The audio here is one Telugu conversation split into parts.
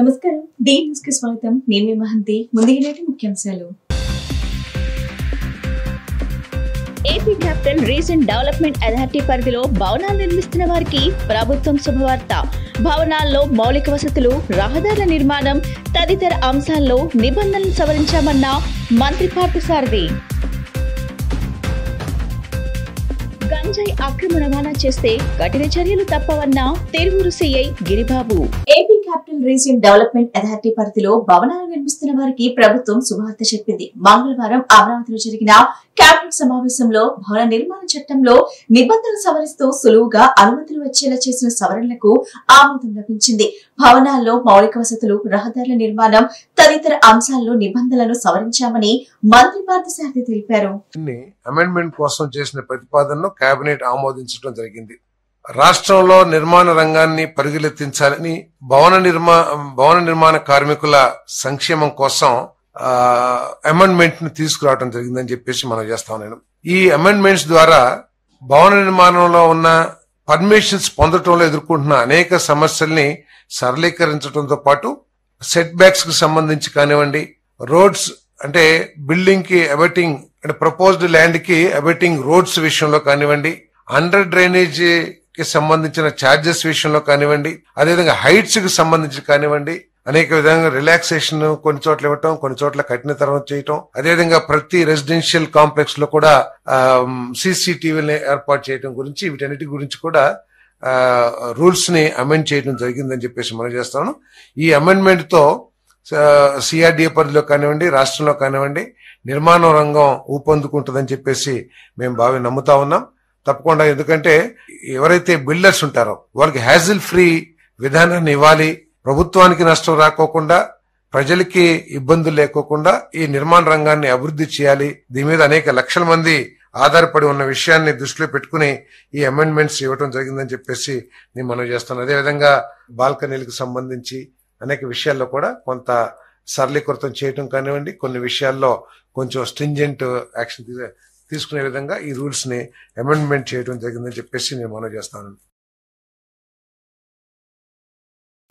నమస్కారం. డి న్యూస్ కి స్వాగతం. నేను మీ మహంతి. ముందుగా నేటి ముఖ్యాంశాలు. AP capital region development authority పరిధిలో భవనాలు నిర్మిస్తున్న వారికి ప్రభుత్వం శుభవార్త. భవనాల్లో మౌలిక వసతులు, రహదారుల నిర్మాణం తదితర అంశాల్లో నిబంధనలు సవరించామన్న మంత్రి పార్థసారథి. గంజాయి అక్రమ రవాణా చేస్తే కఠిన చర్యలు తప్పవన్న Tiruvuru CI Giribabu. AP capital region development authority పరిధిలో భవనాలు నిర్మిస్తున్న వారికి ప్రభుత్వం శుభవార్త చెప్పింది. మంగళవారం అమరావతిలో జరిగిన క్యాబినెట్ సమావేశంలో భవన నిర్మాణ చట్టంలో నిబంధనలు సవరిస్తూ సులువుగా అనుమతులు వచ్చేలా చేసిన సవరణలకు ఆమోదం లభించింది. భవనాల్లో మౌలిక వసతులు, రహదారుల నిర్మాణం తదితర అంశాల్లో నిబంధనలను సవరించామని మంత్రి పార్థసారథి తెలిపారు. అమెండ్మెంట్ కోసం చేసిన ప్రతిపాదనను కేబినెట్ ఆమోదించడం జరిగింది. రాష్ట్రంలో నిర్మాణ రంగాన్ని పరిగెత్తించాలని భవన నిర్మాణ కార్మికుల సంక్షేమం కోసం అమెండ్మెంట్ ని తీసుకురావడం జరిగిందని చెప్పేసి మనం చేస్తా ఉన్నాను. ఈ అమెండ్మెంట్స్ ద్వారా భవన నిర్మాణంలో ఉన్న పర్మిషన్స్ పొందటంలో ఎదుర్కొంటున్న అనేక సమస్యల్ని సరళీకరించడంతో పాటు సెట్ బ్యాక్స్ కి సంబంధించి కానివ్వండి, రోడ్స్ అంటే బిల్డింగ్ కి అబెటింగ్ అంటే ప్రపోజ్డ్ ల్యాండ్ కి అబెటింగ్ రోడ్స్ విషయంలో కానివ్వండి, అండర్ డ్రైనేజ్ కి సంబంధించిన ఛార్జెస్ విషయంలో కానివ్వండి, అదేవిధంగా హైట్స్ కి సంబంధించి కానివ్వండి, అనేక విధంగా రిలాక్సేషన్ కొన్ని చోట్ల ఇవ్వటం, కొన్ని చోట్ల కఠినతరం చేయటం, అదేవిధంగా ప్రతి రెసిడెన్షియల్ కాంప్లెక్స్ లో కూడా సీసీటీవీని ఏర్పాటు చేయడం గురించి, వీటన్నిటి గురించి కూడా రూల్స్ ని అమెండ్ చేయడం జరిగిందని చెప్పేసి మనం చేస్తాను. ఈ అమెండ్మెంట్ తో సిఆర్డీఏ పరిధిలో కానివ్వండి, రాష్ట్రంలో కానివ్వండి నిర్మాణ రంగం ఊపందుకుంటుందని చెప్పేసి మేము నమ్ముతా ఉన్నాం. తప్పకుండా, ఎందుకంటే ఎవరైతే బిల్డర్స్ ఉంటారో వాళ్ళకి హ్యాజిల్ ఫ్రీ విధానాన్ని ఇవ్వాలి, ప్రభుత్వానికి నష్టం రాకోకుండా, ప్రజలకి ఇబ్బందులు లేకోకుండా ఈ నిర్మాణ రంగాన్ని అభివృద్ధి చేయాలి. దీని మీద అనేక లక్షల మంది ఆధారపడి ఉన్న విషయాన్ని దృష్టిలో పెట్టుకుని ఈ అమెండ్మెంట్స్ ఇవ్వడం జరిగిందని చెప్పేసి నేను మనం చేస్తాను. అదేవిధంగా బాల్కనీలకు సంబంధించి అనేక విషయాల్లో కూడా కొంత సరళీకృతం చేయటం కానివ్వండి, కొన్ని విషయాల్లో కొంచెం స్ట్రింజెంట్ యాక్షన్ తీసుకునే విధంగా ఈ రూల్స్ ని అమెండ్మెంట్ చేయడం జరిగిందని చెప్పేసి నేను మనం చేస్తాను.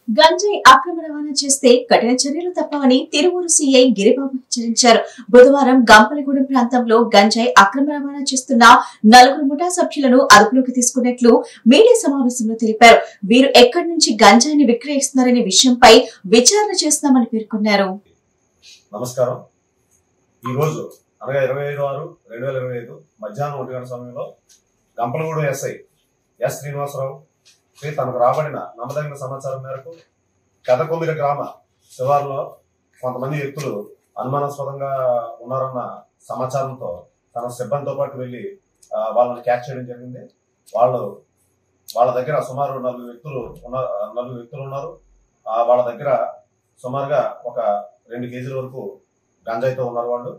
గంజాయి అక్రమ రవాణా చేస్తే కఠిన చర్యలు తప్పవని తిరువురు సీఐ గిరిబాబు హెచ్చరించారు. బుధవారం గంపలగూడెం ప్రాంతంలో గంజాయి అక్రమ రవాణా చేస్తున్న 4 ముఠా సభ్యులను అదుపులోకి తీసుకున్నట్లు మీడియా సమావేశంలో తెలిపారు. వీరు ఎక్కడి నుంచి గంజాయిని విక్రయిస్తున్నారనే విషయంపై విచారణ చేస్తున్నామని పేర్కొన్నారు. నమస్కారం. ఈ రోజు అనగా 25/6/2025 మధ్యాహ్నం 1 గంటల సమయంలో గంపలగూడెం ఎస్ఐ ఎస్ శ్రీనివాసరావు తనకు రాబడిన నమ్మదగిన సమాచారం మేరకు పెదకొమ్మిరి గ్రామ శివారులో కొంతమంది వ్యక్తులు అనుమానాస్పదంగా ఉన్నారన్న సమాచారంతో తన సిబ్బందితో పాటు వెళ్లి వాళ్ళని క్యాచ్ చేయడం జరిగింది. వాళ్ళ దగ్గర సుమారు 4 వ్యక్తులు ఉన్నారు. వాళ్ళ దగ్గర సుమారుగా ఒక 2 కేజీల వరకు గంజాయితో ఉన్నారు వాళ్ళు.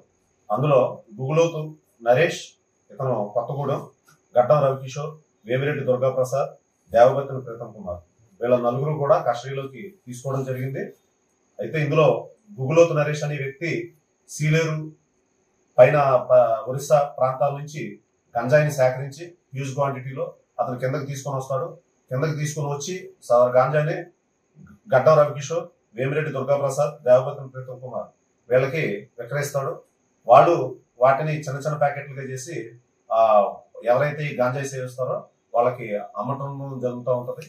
అందులో గుగులోతు నరేష్, ఇతను కొత్తగూడెం, గడ్డం రవికిషోర్, వేమిరెడ్డి దుర్గాప్రసాద్, దేవగతిని ప్రీతం కుమార్, వీళ్ళ 4 కూడా కస్టడీలోకి తీసుకోవడం జరిగింది. అయితే ఇందులో గుగులోతు నరేష్ అనే వ్యక్తి సీలేరు పైన ఒరిస్సా ప్రాంతాల నుంచి గంజాయిని సేకరించి హ్యూజ్ క్వాంటిటీలో అతను కిందకి తీసుకొని వస్తాడు. కిందకి తీసుకొని వచ్చి గంజాయిని గడ్డం రవికిషోర్, వేమిరెడ్డి దుర్గాప్రసాద్, దేవగతిని ప్రీతం కుమార్ వీళ్ళకి విక్రయిస్తాడు. వాళ్ళు వాటిని చిన్న చిన్న ప్యాకెట్లుగా చేసి ఎవరైతే ఈ గంజాయి సేవిస్తారో వాళ్ళకి అమ్మటం జరుగుతూ ఉంటది.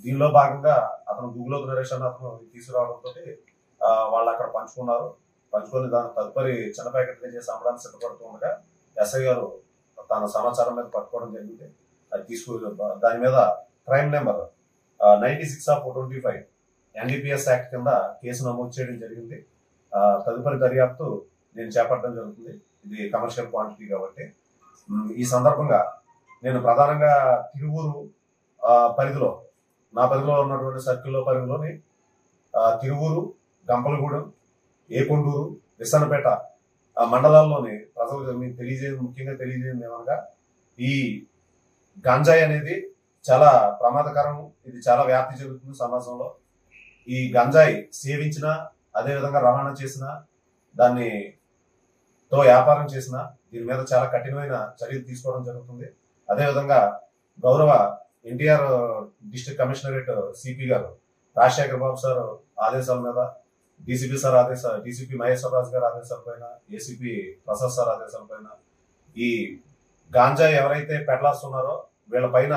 దీనిలో భాగంగా అతను గుగులోతు నరేష్ అని అతను తీసుకురావడంతో వాళ్ళు అక్కడ పంచుకొని దాని తదుపరి చిన్న ప్యాకెట్గా చేసి అమ్మడానికి సిద్ధపడుతూ ఉండగా ఎస్ఐ గారు తన సమాచారం మీద పట్టుకోవడం జరిగింది. అది దాని మీద క్రైమ్ నెంబర్ 96/25 NDPS యాక్ట్ కింద కేసు నమోదు చేయడం జరిగింది. తదుపరి దర్యాప్తు నేను చేపట్టడం జరుగుతుంది. ఇది కమర్షియల్ క్వాంటిటీ కాబట్టి. ఈ సందర్భంగా నేను ప్రధానంగా తిరువూరు పరిధిలో, నా పరిధిలో ఉన్నటువంటి సర్కిల్లో పరిధిలోని తిరువూరు, గంపలగూడెం, ఏకొండూరు, విసన్నపేట మండలాల్లోని ప్రజలకు ముఖ్యంగా తెలియజేయండి ఏమనగా ఈ గంజాయి అనేది చాలా ప్రమాదకరం. ఇది చాలా వ్యాప్తి చెందుతుంది సమాజంలో. ఈ గంజాయి సేవించినా, అదేవిధంగా రవాణా చేసిన, దానితో వ్యాపారం చేసిన దీని మీద చాలా కఠినమైన చర్యలు తీసుకోవడం జరుగుతుంది. అదేవిధంగా గౌరవ ఎన్టీఆర్ డిస్ట్రిక్ట్ కమిషనరేట్ సిపి గారు రాజశేఖర్ బాబు సార్ ఆదేశాల మీద, డీసీపీ మహేశ్వరరాజు గారి ఆదేశాల పైన, ఏసీపీ ప్రసాద్ సార్ ఆదేశాల పైన ఈ గాంజా ఎవరైతే పెడ్లర్స్ ఉన్నారో వీళ్ళ పైన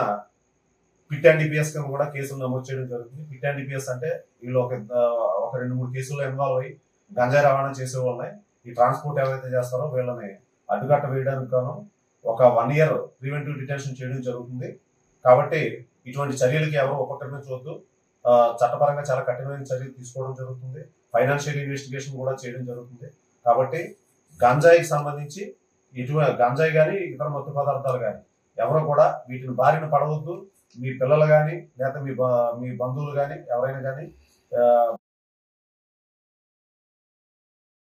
పిట్ అండ్ డిపిఎస్ కింద కూడా కేసులు నమోదు చేయడం జరుగుతుంది. పిట్ అండ్ డిపిఎస్ అంటే వీళ్ళు ఒక 2-3 కేసుల్లో ఇన్వాల్వ్ అయ్యి గంజాయి రవాణా చేసే వాళ్ళని, ఈ ట్రాన్స్పోర్ట్ ఎవరైతే చేస్తారో వీళ్ళని అడ్డుకట్ట వేయడానికి గాను ఒక 1 year ప్రివెంటివ్ డిటెన్షన్ చేయడం జరుగుతుంది. కాబట్టి ఇటువంటి చర్యలకి ఎవరు ఉపక్రమించవద్దు. చట్టపరంగా చాలా కఠినమైన చర్యలు తీసుకోవడం జరుగుతుంది. ఫైనాన్షియల్ ఇన్వెస్టిగేషన్ కూడా చేయడం జరుగుతుంది. కాబట్టి గంజాయికి సంబంధించి గంజాయి కానీ ఇతర మత్తు పదార్థాలు కానీ ఎవరు కూడా వీటిని బారిన పడవద్దు. మీ పిల్లలు కానీ లేదా మీ బంధువులు కానీ ఎవరైనా కానీ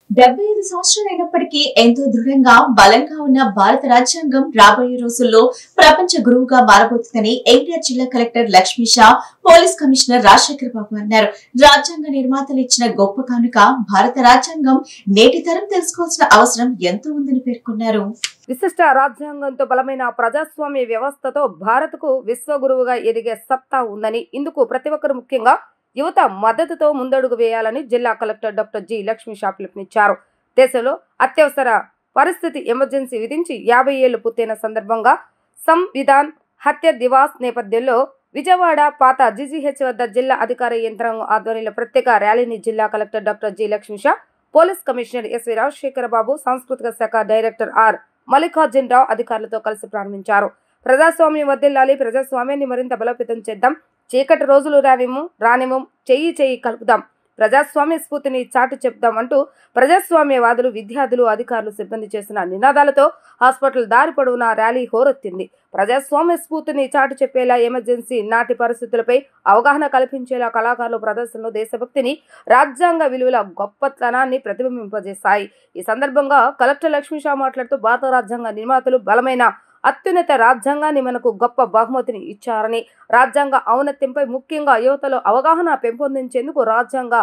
75 సంవత్సరాలైనప్పటికీ ఎంతో దృఢంగా బలంగా ఉన్న భారత రాజ్యాంగం రాబోయే రోజుల్లో ప్రపంచ గురువుగా మారబోతుందని ఎన్టీఆర్ జిల్లా collector Lakshmi Sha, police commissioner Rajasekhar Babu అన్నారు. రాజ్యాంగ నిర్మాతలు ఇచ్చిన గొప్ప కానుక భారత రాజ్యాంగం నేటి తరం తెలుసుకోవాల్సిన అవసరం ఎంతో ఉందని పేర్కొన్నారు. విశిష్ట రాజ్యాంగంతో బలమైన ప్రజాస్వామ్య వ్యవస్థతో భారత్కు విశ్వగురువుగా ఎదిగే సత్తా ఉందని, ఇందుకు ప్రతి ఒక్కరు ముఖ్యంగా యువత మద్దతుతో ముందడుగు వేయాలని జిల్లా collector doctor G Lakshmi Shah పిలుపునిచ్చారు. దేశంలో అత్యవసర పరిస్థితి ఎమర్జెన్సీ విధించి 50 ఏళ్లు పూర్తయిన సందర్భంగా సంవిధాన్ హత్య దివాస్ నేపథ్యంలో విజయవాడ పాత జీజీహెచ్ వద్ద జిల్లా అధికార యంత్రాంగం ఆధ్వర్యంలో ప్రత్యేక ర్యాలీని జిల్లా collector doctor G Lakshmi Sha, police commissioner SV Rajasekhara Babu, సాంస్కృతిక శాఖ డైరెక్టర్ ఆర్ మల్లికార్జునరావు అధికారులతో కలిసి ప్రారంభించారు. ప్రజాస్వామ్యం వర్ధిల్లాలి, ప్రజాస్వామ్యాన్ని మరింత బలోపేతం చేద్దాం, చీకటి రోజులు రానివ్వం, చెయ్యి కలుపుదాం, ప్రజాస్వామ్య స్ఫూర్తిని చాటు చెప్దాం అంటూ ప్రజాస్వామ్యవాదులు, విద్యార్థులు, అధికారులు, సిబ్బంది చేసిన నినాదాలతో హాస్పిటల్ దారి పొడవునా ర్యాలీ హోరెత్తింది. ప్రజాస్వామ్య స్ఫూర్తిని చాటు చెప్పేలా, ఎమర్జెన్సీ నాటి పరిస్థితులపై అవగాహన కల్పించేలా కళాకారులు ప్రదర్శనలు దేశభక్తిని, రాజ్యాంగ విలువల గొప్పతనాన్ని ప్రతిబింబింపజేశాయి. ఈ సందర్భంగా కలెక్టర్ లక్ష్మీ షా మాట్లాడుతూ భారత రాజ్యాంగ నిర్మాతలు బలమైన అత్యున్నత రాజ్యాంగాన్ని మనకు గొప్ప బహుమతిని ఇచ్చారని, రాజ్యాంగ ఔన్నత్యంపై ముఖ్యంగా యువతలో అవగాహన పెంపొందించేందుకు రాజ్యాంగ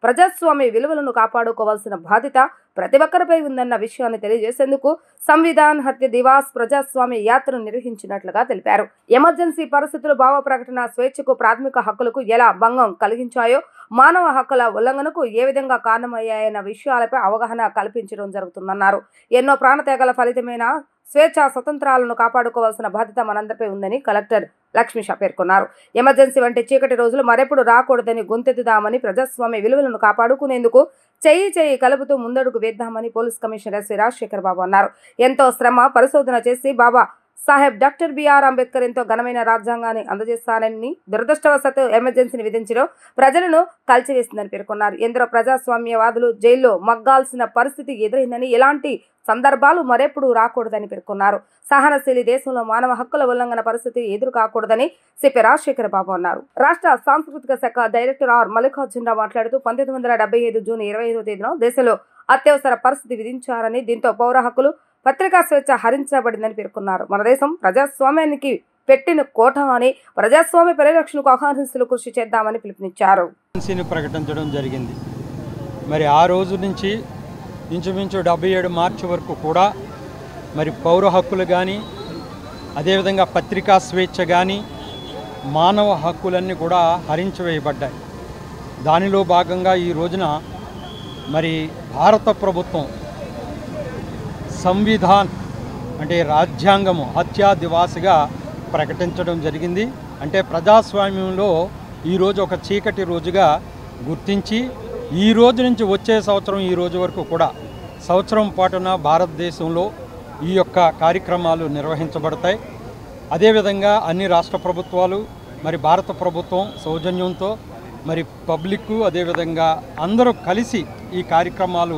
ప్రజాస్వామ్య విలువలను కాపాడుకోవాల్సిన బాధ్యత ప్రతి ఒక్కరిపై ఉందన్న విషయాన్ని తెలియజేసేందుకు సంవిధాన్ హత్య దివాస్ ప్రజాస్వామ్య యాత్రను నిర్వహించినట్లుగా తెలిపారు. ఎమర్జెన్సీ పరిస్థితులు భావ ప్రకటన స్వేచ్ఛకు, ప్రాథమిక హక్కులకు ఎలా భంగం కలిగించాయో, మానవ హక్కుల ఉల్లంఘనకు ఏ విధంగా కారణమయ్యాయన్న విషయాలపై అవగాహన కల్పించడం జరుగుతుందన్నారు. ఎన్నో ప్రాణత్యాగాల ఫలితమైన స్వేచ్ఛ, స్వతంత్రాలను కాపాడుకోవాల్సిన బాధ్యత మనందరిపై ఉందని కలెక్టర్ లక్ష్మీ షా పేర్కొన్నారు. ఎమర్జెన్సీ వంటి చీకటి రోజులు మరెప్పుడు రాకూడదని గొంతెత్తుదామని, ప్రజాస్వామ్య విలువలను కాపాడుకునేందుకు చెయ్యి కలుపుతూ ముందడుగు వేద్దామని police commissioner SV Rajasekhar Babu అన్నారు. ఎంతో శ్రమ, పరిశోధన చేసి బాబా సాహెబ్ డాక్టర్ బిఆర్ అంబేద్కర్ ఎంతో ఘనమైన రాజ్యాంగాన్ని అందజేస్తానని, దురదృష్టవశాత్తు ఎమర్జెన్సీని విధించడం ప్రజలను కలిచివేసిందని పేర్కొన్నారు. ఎందరో ప్రజాస్వామ్యవాదులు జైల్లో మగ్గాల్సిన పరిస్థితి ఎదురైందని, ఇలాంటి సందర్భాలు మరెప్పుడు రాకూడదని పేర్కొన్నారు. సహనశీలి దేశంలో మానవ హక్కుల ఉల్లంఘన పరిస్థితి ఎదురు కాకూడదని సిపి రాజశేఖర బాబు అన్నారు. రాష్ట్ర సాంస్కృతిక శాఖ డైరెక్టర్ ఆర్ మల్లికార్జునరావు మాట్లాడుతూ 1975 జూన్ 25వ తేదీన దేశంలో అత్యవసర పరిస్థితి విధించారని, దీంతో పౌర హక్కులు, పత్రికా స్వేచ్ఛ హరించబడిందని పేర్కొన్నారు. మన దేశం ప్రజాస్వామ్యానికి పెట్టిన కోట అని, ప్రజాస్వామ్య పరిరక్షణకు ఆహ్వానిస్తులు కృషి చేద్దామని పిలుపునిచ్చారు. ప్రకటించడం జరిగింది. మరి ఆ రోజు నుంచి ఇంచుమించు 77 మార్చి వరకు కూడా మరి పౌర హక్కులు కానీ, అదేవిధంగా పత్రికా స్వేచ్ఛ కానీ, మానవ హక్కులన్నీ కూడా హరించివేయబడ్డాయి. దానిలో భాగంగా ఈ రోజున మరి భారత ప్రభుత్వం సంవిధాన్ అంటే రాజ్యాంగము హత్యా దివాస్గా ప్రకటించడం జరిగింది. అంటే ప్రజాస్వామ్యంలో ఈరోజు ఒక చీకటి రోజుగా గుర్తించి, ఈ రోజు నుంచి వచ్చే సంవత్సరం ఈ రోజు వరకు కూడా సంవత్సరం పాటున భారతదేశంలో ఈ యొక్క కార్యక్రమాలు నిర్వహించబడతాయి. అదేవిధంగా అన్ని రాష్ట్ర ప్రభుత్వాలు మరి భారత ప్రభుత్వం సౌజన్యంతో మరి పబ్లిక్ అదేవిధంగా అందరూ కలిసి ఈ కార్యక్రమాలు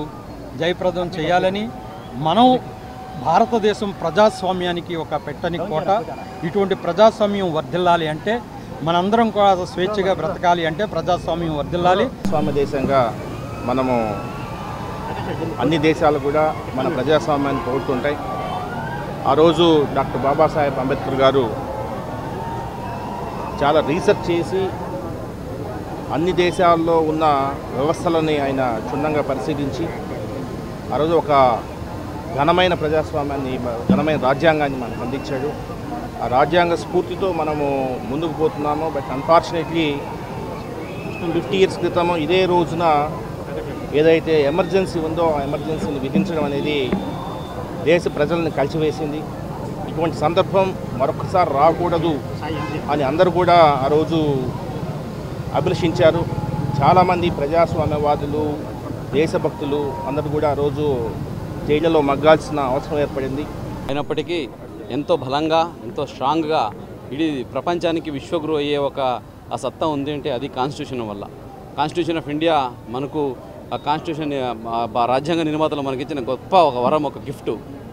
జయప్రదం చేయాలని, మనం భారతదేశం ప్రజాస్వామ్యానికి ఒక పెట్టని కోట. ఇటువంటి ప్రజాస్వామ్యం వర్ధిల్లాలి అంటే మనందరం కూడా స్వేచ్ఛగా బ్రతకాలి అంటే ప్రజాస్వామ్యం వర్ధిల్లాలి. స్వామ్య దేశంగా మనము అన్ని దేశాలు కూడా మన ప్రజాస్వామ్యాన్ని కోరుతుంటాయి. ఆ రోజు డాక్టర్ బాబాసాహెబ్ అంబేద్కర్ గారు చాలా రీసెర్చ్ చేసి అన్ని దేశాల్లో ఉన్న వ్యవస్థలని ఆయన క్షుణ్ణంగా పరిశీలించి ఆ రోజు ఒక ఘనమైన ప్రజాస్వామ్యాన్ని, ఘనమైన రాజ్యాంగాన్ని మనకు అందించాడు. ఆ రాజ్యాంగ స్ఫూర్తితో మనము ముందుకు పోతున్నాము. బట్ అన్ఫార్చునేట్లీ 50 years క్రితం ఇదే రోజున ఏదైతే ఎమర్జెన్సీ ఉందో ఆ ఎమర్జెన్సీని విధించడం అనేది దేశ ప్రజలను కలిసివేసింది. ఇటువంటి సందర్భం మరొకసారి రాకూడదు అని అందరూ కూడా ఆ రోజు అభిలషించారు. చాలామంది ప్రజాస్వామ్యవాదులు, దేశభక్తులు అందరూ కూడా ఆ రోజు జైళ్లలో మగ్గాల్సిన అవసరం ఏర్పడింది. అయినప్పటికీ ఎంతో బలంగా, ఎంతో స్ట్రాంగ్గా ఇది ప్రపంచానికి విశ్వగురు అయ్యే ఒక ఆ సత్తా ఉంది అంటే అది కాన్స్టిట్యూషన్ వల్ల. కాన్స్టిట్యూషన్ ఆఫ్ ఇండియా మనకు ఆ కాన్స్టిట్యూషన్ రాజ్యాంగ నిర్మాతలు మనకిచ్చిన గొప్ప ఒక వరం, ఒక గిఫ్ట్.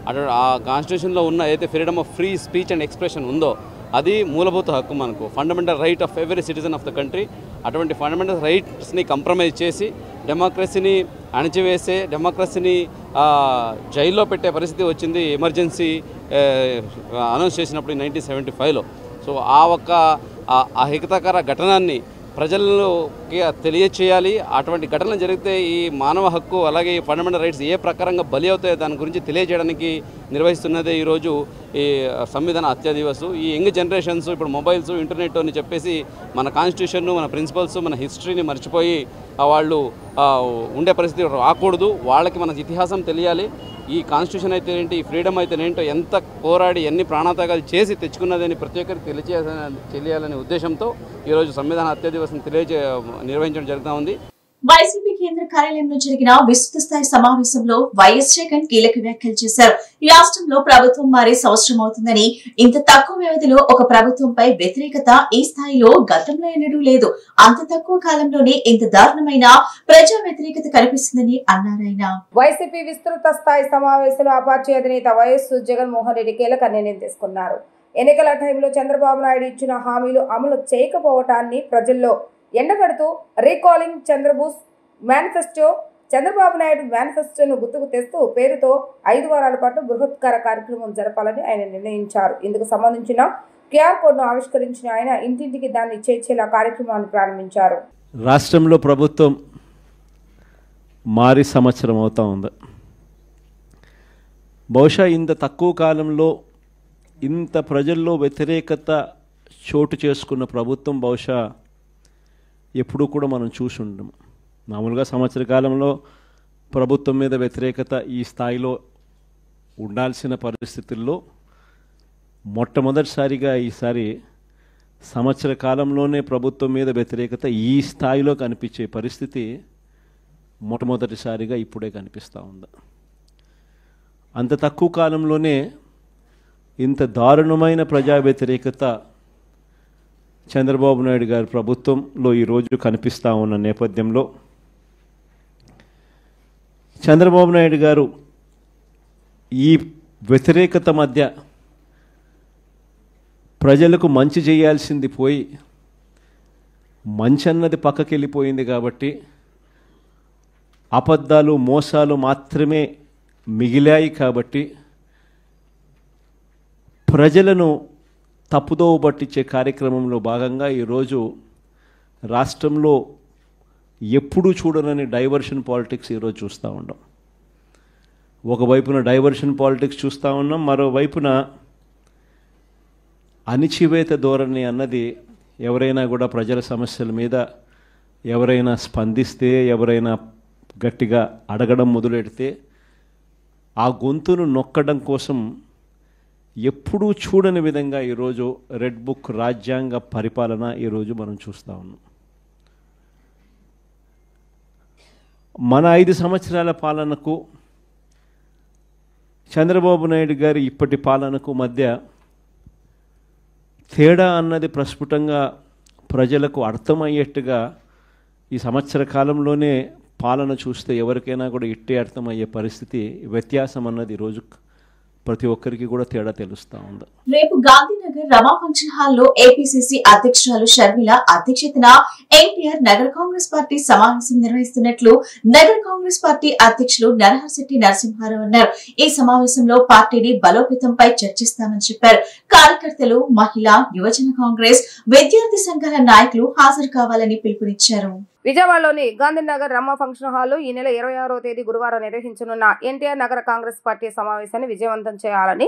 అటు ఆ కాన్స్టిట్యూషన్లో ఉన్న ఏదైతే freedom of free speech and expression ఉందో అది మూలభూత హక్కు, మనకు fundamental right of every citizen of the country. అటువంటి ఫండమెంటల్ రైట్స్ని కంప్రమైజ్ చేసి డెమోక్రసీని అణిచివేసే, డెమోక్రసీని జైల్లో పెట్టే పరిస్థితి వచ్చింది ఎమర్జెన్సీ అనౌన్స్ చేసినప్పుడు 1975లో. సో ఆ ఒక్క అహితకర ఘటనాన్ని ప్రజల్లోకి తెలియచేయాలి. అటువంటి ఘటనలు జరిగితే ఈ మానవ హక్కు అలాగే ఈ ఫండమెంటల్ రైట్స్ ఏ ప్రకారంగా బలి అవుతాయో దాని గురించి తెలియజేయడానికి నిర్వహిస్తున్నదే ఈరోజు ఈ సంవిధాన హత్యా దివస్. ఈ యంగ్ జనరేషన్స్ ఇప్పుడు మొబైల్స్, ఇంటర్నెట్ అని చెప్పేసి మన కాన్స్టిట్యూషన్, మన ప్రిన్సిపల్స్, మన హిస్టరీని మర్చిపోయి వాళ్ళు ఉండే పరిస్థితి రాకూడదు. వాళ్ళకి మన ఇతిహాసం తెలియాలి. ఈ కాన్స్టిట్యూషన్ అయితే ఏంటి, ఈ ఫ్రీడమ్ అయితే ఏంటో ఎంత పోరాడి ఎన్ని ప్రాణాత్యాగాలు చేసి తెచ్చుకున్నదని ప్రతి ఒక్కరికి తెలియాలనే ఉద్దేశంతో ఈరోజు సంవిధాన హత్యా దివస్ని నిర్వహించడం జరుగుతూ ఉంది. వైసీపీ కేంద్ర కార్యాలయంలో జరిగిన విస్తృత స్థాయి సమావేశంలో వైఎస్ జగన్ కీలక వ్యాఖ్యలు చేశారు. ఈ రాష్ట్రంలో ప్రభుత్వం మారే సంవత్సరం అవుతుందని, ఇంత తక్కువ వ్యవధిలో ఒక ప్రభుత్వంపై వ్యతిరేకత ఈ స్థాయిలో గతంలో ఎన్నడూ లేదు. అంత తక్కువ కాలంలోనే ఇంత దారుణమైన ప్రజా వ్యతిరేకత కనిపిస్తుందని అన్నారాయన. వైసీపీ విస్తృత స్థాయి సమావేశంలో ఆ పార్టీ అధినేత వైఎస్ జగన్మోహన్ రెడ్డి కీలక నిర్ణయం తీసుకున్నారు. ఎన్నికల టైంలో చంద్రబాబు నాయుడు ఇచ్చిన హామీలు అమలు చేయకపోవటాన్ని ప్రజల్లో ఎండగడుతూ రీకాలింగ్ చంద్రబోస్ మేనిఫెస్టో, చంద్రబాబు నాయుడు మేనిఫెస్టోను గుర్తుకు తెస్తూ పేరుతో 5 వారాల పాటు బృహత్కర కార్యక్రమం జరపాలని ఆయన నిర్ణయించారు. ఇందుకు సంబంధించిన క్యూఆర్ కోడ్ను ఆవిష్కరించిన ఆయన ఇంటింటికి దాన్ని చేర్చేలా కార్యక్రమాన్ని ప్రారంభించారు. రాష్ట్రంలో ప్రభుత్వం మారి సంవత్సరం అవుతా ఉంది. బహుశా ఇంత తక్కువ కాలంలో ఇంత ప్రజల్లో వ్యతిరేకత చోటు చేసుకున్న ప్రభుత్వం బహుశా ఎప్పుడూ కూడా మనం చూసి ఉండము. మామూలుగా సంవత్సర కాలంలో ప్రభుత్వం మీద వ్యతిరేకత ఈ స్థాయిలో ఉండాల్సిన పరిస్థితుల్లో మొట్టమొదటిసారిగా ఈసారి సంవత్సర కాలంలోనే ప్రభుత్వం మీద వ్యతిరేకత ఈ స్థాయిలో కనిపించే పరిస్థితి మొట్టమొదటిసారిగా ఇప్పుడే కనిపిస్తూ ఉంది. అంత తక్కువ కాలంలోనే ఇంత దారుణమైన ప్రజా వ్యతిరేకత చంద్రబాబు నాయుడు గారి ప్రభుత్వంలో ఈరోజు కనిపిస్తూ ఉన్న నేపథ్యంలో చంద్రబాబు నాయుడు గారు ఈ వ్యతిరేకత మధ్య ప్రజలకు మంచి చేయాల్సింది పోయి మంచి అన్నది పక్కకి వెళ్ళిపోయింది కాబట్టి అబద్ధాలు, మోసాలు మాత్రమే మిగిలాయి కాబట్టి ప్రజలను తప్పుదోవ పట్టించే కార్యక్రమంలో భాగంగా ఈరోజు రాష్ట్రంలో ఎప్పుడూ చూడనని డైవర్షన్ పాలిటిక్స్ ఈరోజు చూస్తూ ఉన్నాం. ఒకవైపున డైవర్షన్ పాలిటిక్స్ చూస్తూ ఉన్నాం, మరోవైపున అణిచివేత ధోరణి అన్నది ఎవరైనా కూడా ప్రజల సమస్యల మీద ఎవరైనా స్పందిస్తే, ఎవరైనా గట్టిగా అడగడం మొదలెడితే ఆ గొంతును నొక్కడం కోసం ఎప్పుడూ చూడని విధంగా ఈరోజు రెడ్ బుక్ రాజ్యాంగ పరిపాలన ఈరోజు మనం చూస్తూ ఉన్నాం. మన 5 సంవత్సరాల పాలనకు చంద్రబాబు నాయుడు గారి ఇప్పటి పాలనకు మధ్య తేడా అన్నది ప్రస్ఫుటంగా ప్రజలకు అర్థమయ్యేట్టుగా ఈ సంవత్సర కాలంలోనే పాలన చూస్తే ఎవరికైనా కూడా ఇట్టే అర్థమయ్యే పరిస్థితి, వ్యత్యాసం అన్నది ఈరోజు ప్రతి ఒక్కరికి కూడా తేడా తెలుస్తా ఉంది. రేపు గాంధీనగర్ రమా ఫంక్షన్ హాల్లో ఏపీసీసీ అధ్యక్షురాలు షర్మిల అధ్యక్షతన ఎన్టీఆర్ నగర కాంగ్రెస్ పార్టీ సమావేశం నిర్వహిస్తున్నట్లు నగర కాంగ్రెస్ పార్టీ అధ్యక్షులు నరహర్శెట్టి నరసింహారావు అన్నారు. ఈ సమావేశంలో పార్టీని బలోపేతంపై చర్చిస్తామని చెప్పారు. కార్యకర్తలు, మహిళా, యువజన కాంగ్రెస్, విద్యార్థి సంఘాల నాయకులు హాజరు కావాలని పిలుపునిచ్చారు. విజయవాడలోని గాంధీనగర్ రమ్మ ఫంక్షన్ హాల్లో ఈ నెల 26వ తేదీ గురువారం నిర్వహించనున్న ఎన్టీఆర్ నగర కాంగ్రెస్ పార్టీ సమావేశాన్ని విజయవంతం చేయాలని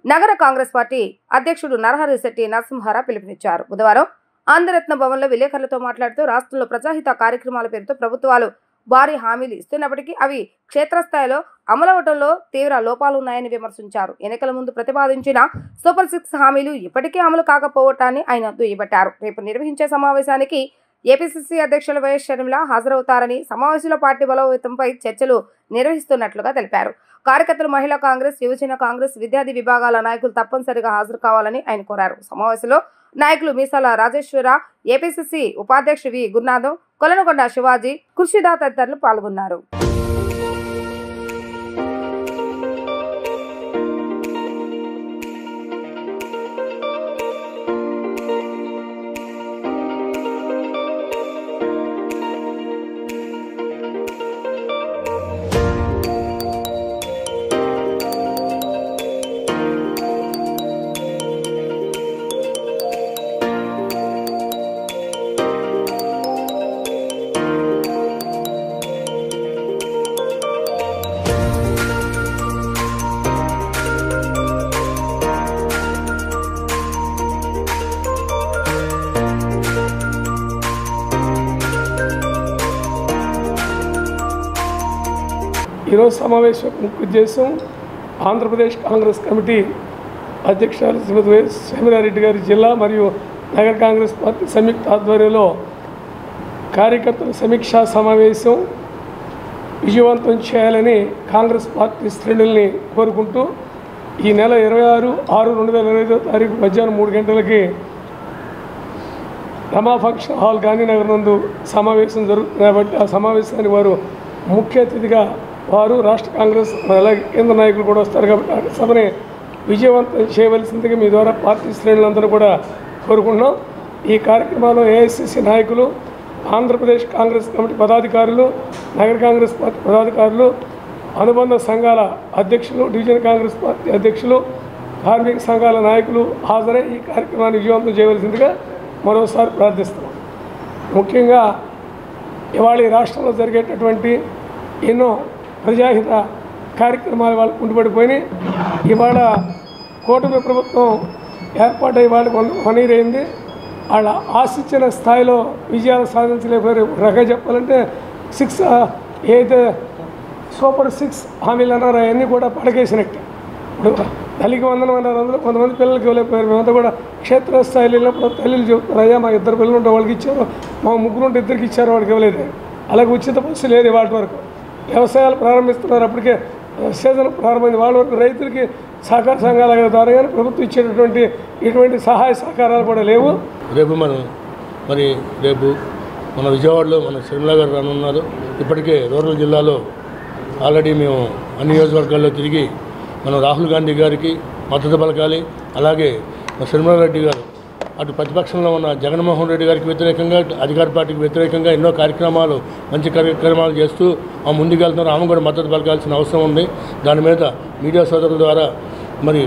నగర కాంగ్రెస్ పార్టీ అధ్యక్షుడు నరహరిశెట్టి నరసింహారావు పిలుపునిచ్చారు. బుధవారం ఆంధ్రరత్న భవన్లో విలేకరులతో మాట్లాడుతూ రాష్ట్రంలో ప్రజాహిత కార్యక్రమాల పేరుతో ప్రభుత్వాలు భారీ హామీలు ఇస్తున్నప్పటికీ అవి క్షేత్రస్థాయిలో అమలవటంలో తీవ్ర లోపాలున్నాయని విమర్శించారు. ఎన్నికల ముందు ప్రతిపాదించిన సూపర్ 6 హామీలు ఇప్పటికీ అమలు కాకపోవటాన్ని ఆయన దుయ్యబట్టారు. రేపు నిర్వహించే సమావేశానికి ఏపీసీసీ అధ్యక్షులు వైఎస్ షర్మిల హాజరవుతారని, సమావేశంలో పార్టీ బలోపేతంపై చర్చలు నిర్వహిస్తున్నట్లుగా తెలిపారు. కార్యకర్తలు, మహిళా కాంగ్రెస్, యువజన కాంగ్రెస్, విద్యార్థి విభాగాల నాయకులు తప్పనిసరిగా హాజరు కావాలని ఆయన కోరారు. సమావేశంలో నాయకులు మీసాల రాజేశ్వర, ఏపీసీసీ ఉపాధ్యక్షుడు వి గురునాథం, కొలనకొండ శివాజీ, ఖుర్షిదా తదితరులు పాల్గొన్నారు. ఈరోజు సమావేశం ముఖ్య ఉద్దేశం ఆంధ్రప్రదేశ్ కాంగ్రెస్ కమిటీ అధ్యక్షురాలు శ్రీమతి వైఎస్ షర్మిలారెడ్డి గారి జిల్లా మరియు నగర కాంగ్రెస్ పార్టీ సంయుక్త ఆధ్వర్యంలో కార్యకర్తల సమీక్షా సమావేశం విజయవంతం చేయాలని కాంగ్రెస్ పార్టీ శ్రేణుల్ని కోరుకుంటూ ఈ నెల 26/6/2025 మధ్యాహ్నం 3 గంటలకి రమా ఫంక్షన్ హాల్ గాంధీనగర్ నందు సమావేశం జరుగుతుంది కాబట్టి ఆ సమావేశానికి వారు ముఖ్య అతిథిగా వారు రాష్ట్ర కాంగ్రెస్ అలాగే కేంద్ర నాయకులు కూడా వస్తారు కాబట్టి ఆ సభని విజయవంతం చేయవలసిందిగా మీ ద్వారా పార్టీ శ్రేణులందరూ కూడా కోరుకుంటున్నాం. ఈ కార్యక్రమంలో ఏఐసిసి నాయకులు, ఆంధ్రప్రదేశ్ కాంగ్రెస్ కమిటీ పదాధికారులు, నగర కాంగ్రెస్ పార్టీ పదాధికారులు, అనుబంధ సంఘాల అధ్యక్షులు, డివిజన్ కాంగ్రెస్ పార్టీ అధ్యక్షులు, కార్మిక సంఘాల నాయకులు హాజరై ఈ కార్యక్రమాన్ని విజయవంతం చేయవలసిందిగా మరోసారి ప్రార్థిస్తున్నాం. ముఖ్యంగా ఇవాళ ఈ రాష్ట్రంలో జరిగేటటువంటి ఎన్నో ప్రజాహిత కార్యక్రమాలు వాళ్ళకు ఉండిపడిపోయినాయి. ఇవాళ కూటమి ప్రభుత్వం ఏర్పాటై వాళ్ళకి 1 year అయింది. వాళ్ళ ఆశించిన స్థాయిలో విజయాలు సాధించలేకపోయారు. రకంగా చెప్పాలంటే 6 ఏదైతే సూపర్ 6 హామీలు అన్నారో అవన్నీ కూడా పడకేసినట్టే. ఇప్పుడు తల్లికి వందనం అన్నారు, అందులో కొంతమంది పిల్లలకి ఇవ్వలేకపోయారు. మేమంతా కూడా క్షేత్రస్థాయిలో వెళ్ళినప్పుడు తల్లిలు చెబుతారు, అయ్యా మా 2 పిల్లలు ఉంటే వాళ్ళకి ఇచ్చారు, మా 3 ఉంటే 2కి ఇచ్చారు, వాడికి ఇవ్వలేదు. అలాగే ఉచిత బస్సు లేదు వాటి వరకు. వ్యవసాయాలు ప్రారంభిస్తున్నారు, అప్పటికే సీజన్ ప్రారంభమైంది. వాళ్ళ వరకు రైతులకి సహకార సంఘాల ద్వారా కానీ ప్రభుత్వం ఇచ్చేటటువంటి ఇటువంటి సహాయ సహకారాలు కూడా లేవు. రేపు రేపు మన విజయవాడలో మన షర్మిల గారు రానున్నారు. ఇప్పటికే రూరల్ జిల్లాలో ఆల్రెడీ మేము అన్ని నియోజకవర్గాల్లో తిరిగి మనం రాహుల్ గాంధీ గారికి మద్దతు పలకాలి. అలాగే షర్మిలారెడ్డి గారు అటు ప్రతిపక్షంలో ఉన్న జగన్మోహన్ రెడ్డి గారికి వ్యతిరేకంగా, అధికార పార్టీకి వ్యతిరేకంగా ఎన్నో కార్యక్రమాలు, మంచి కార్యక్రమాలు చేస్తూ ముందుకెళ్తున్నారు. ఆమె కూడా మద్దతు పలకాల్సిన అవసరం ఉంది. దాని మీద మీడియా సోదరుల ద్వారా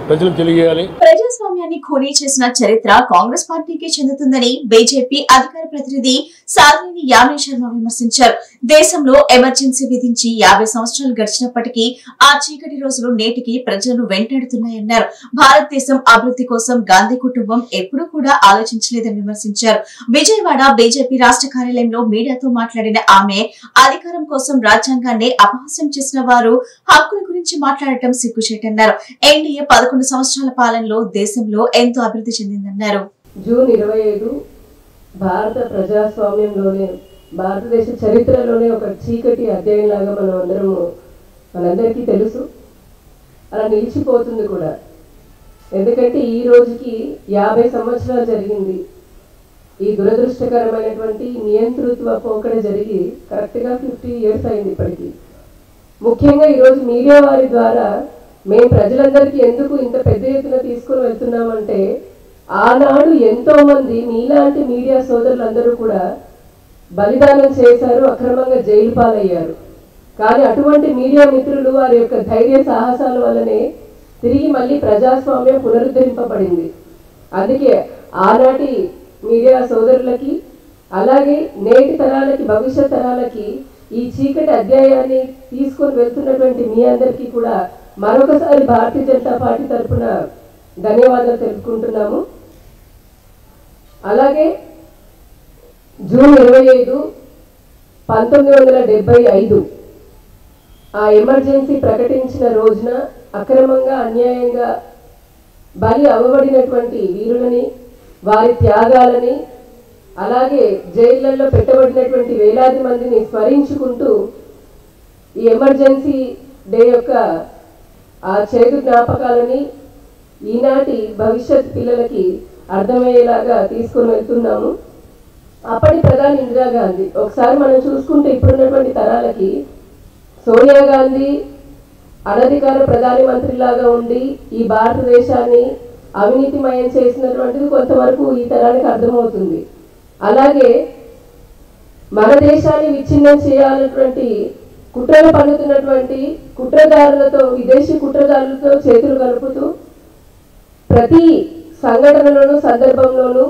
ప్రజలకు తెలియజేయాలి. ప్రజాస్వామ్యాన్ని ఖూనీ చేసిన చరిత్ర కాంగ్రెస్ పార్టీకి చెందుతుందని బీజేపీ అధికార ప్రతినిధి సాధ్విని యామిని శర్మ విమర్శించారు. దేశంలో ఎమర్జెన్సీ విధించి 50 సంవత్సరాలు గడిచినప్పటికీ ఆ చీకటి రోజులు నేటికి ప్రజలను వెంటాడుతున్నాయన్నారు. భారతదేశం అభివృద్ధి కోసం గాంధీ కుటుంబం ఎప్పుడూ కూడా ఆలోచించలేదని విమర్శించారు. విజయవాడ బీజేపీ రాష్ట్ర కార్యాలయంలో మీడియాతో మాట్లాడిన ఆమె, అధికారం కోసం రాజ్యాంగాన్ని అపహాస్యం చేసిన వారు హక్కుల గురించి మాట్లాడటం సిగ్గుచేటన్నారు. ఎన్డీఏ 11 సంవత్సరాల పాలనలో దేశంలో ఎంతో అభివృద్ధి చెందిందన్నారు. జూన్ 25 భారత ప్రజాస్వామ్యంలోనే, భారతదేశ చరిత్రలోనే ఒక చీకటి అధ్యాయంలాగా మనందరికీ తెలుసు. అలా నిలిచిపోతుంది కూడా. ఎందుకంటే ఈ రోజుకి 50 సంవత్సరాలు జరిగింది. ఈ దురదృష్టకరమైనటువంటి నియంతృత్వ పోకడ జరిగి కరెక్ట్గా 50 years అయింది ఇప్పటికీ. ముఖ్యంగా ఈరోజు మీడియా వారి ద్వారా మేము ప్రజలందరికీ ఎందుకు ఇంత పెద్ద ఎత్తున తీసుకుని వెళ్తున్నామంటే, ఆనాడు ఎంతో మంది మీలాంటి మీడియా సోదరులందరూ కూడా బలిదానం చేశారు, అక్రమంగా జైలు పాలయ్యారు. కానీ అటువంటి మీడియా మిత్రులు వారి యొక్క ధైర్య సాహసాల వల్లనే తిరిగి మళ్ళీ ప్రజాస్వామ్యం పునరుద్ధరింపబడింది. అందుకే ఆనాటి మీడియా సోదరులకి, అలాగే నేటి తరాలకి, భవిష్యత్ తరాలకి ఈ చీకటి అధ్యాయాన్ని తీసుకొని వెళ్తున్నటువంటి మీ అందరికీ కూడా మరొకసారి భారతీయ జనతా పార్టీ తరఫున ధన్యవాదాలు తెలుపుకుంటున్నాము. అలాగే జూన్ 25, 1975 ఆ ఎమర్జెన్సీ ప్రకటించిన రోజున అక్రమంగా అన్యాయంగా బలి అవ్వబడినటువంటి వీరులని, వారి త్యాగాలని, అలాగే జైళ్లలో పెట్టబడినటువంటి వేలాది మందిని స్మరించుకుంటూ ఈ ఎమర్జెన్సీ డే యొక్క ఆ చేదు జ్ఞాపకాలని ఈనాటి భవిష్యత్ పిల్లలకి అర్థమయ్యేలాగా తీసుకొని వెళ్తున్నాము. అప్పటి ప్రధాని ఇందిరాగాంధీ, ఒకసారి మనం చూసుకుంటే ఇప్పుడున్నటువంటి తరాలకి సోనియా గాంధీ అనధికార ప్రధాని మంత్రిలాగా ఉండి ఈ భారతదేశాన్ని అవినీతిమయం చేసినటువంటిది కొంతవరకు ఈ తరానికి అర్థమవుతుంది. అలాగే మన దేశాన్ని విచ్ఛిన్నం చేయాలన్నటువంటి కుట్రలు పన్నుతున్నటువంటి కుట్రదారులతో, విదేశీ కుట్రదారులతో చేతులు కలుపుతూ ప్రతి సంఘటనలోనూ సందర్భంలోనూ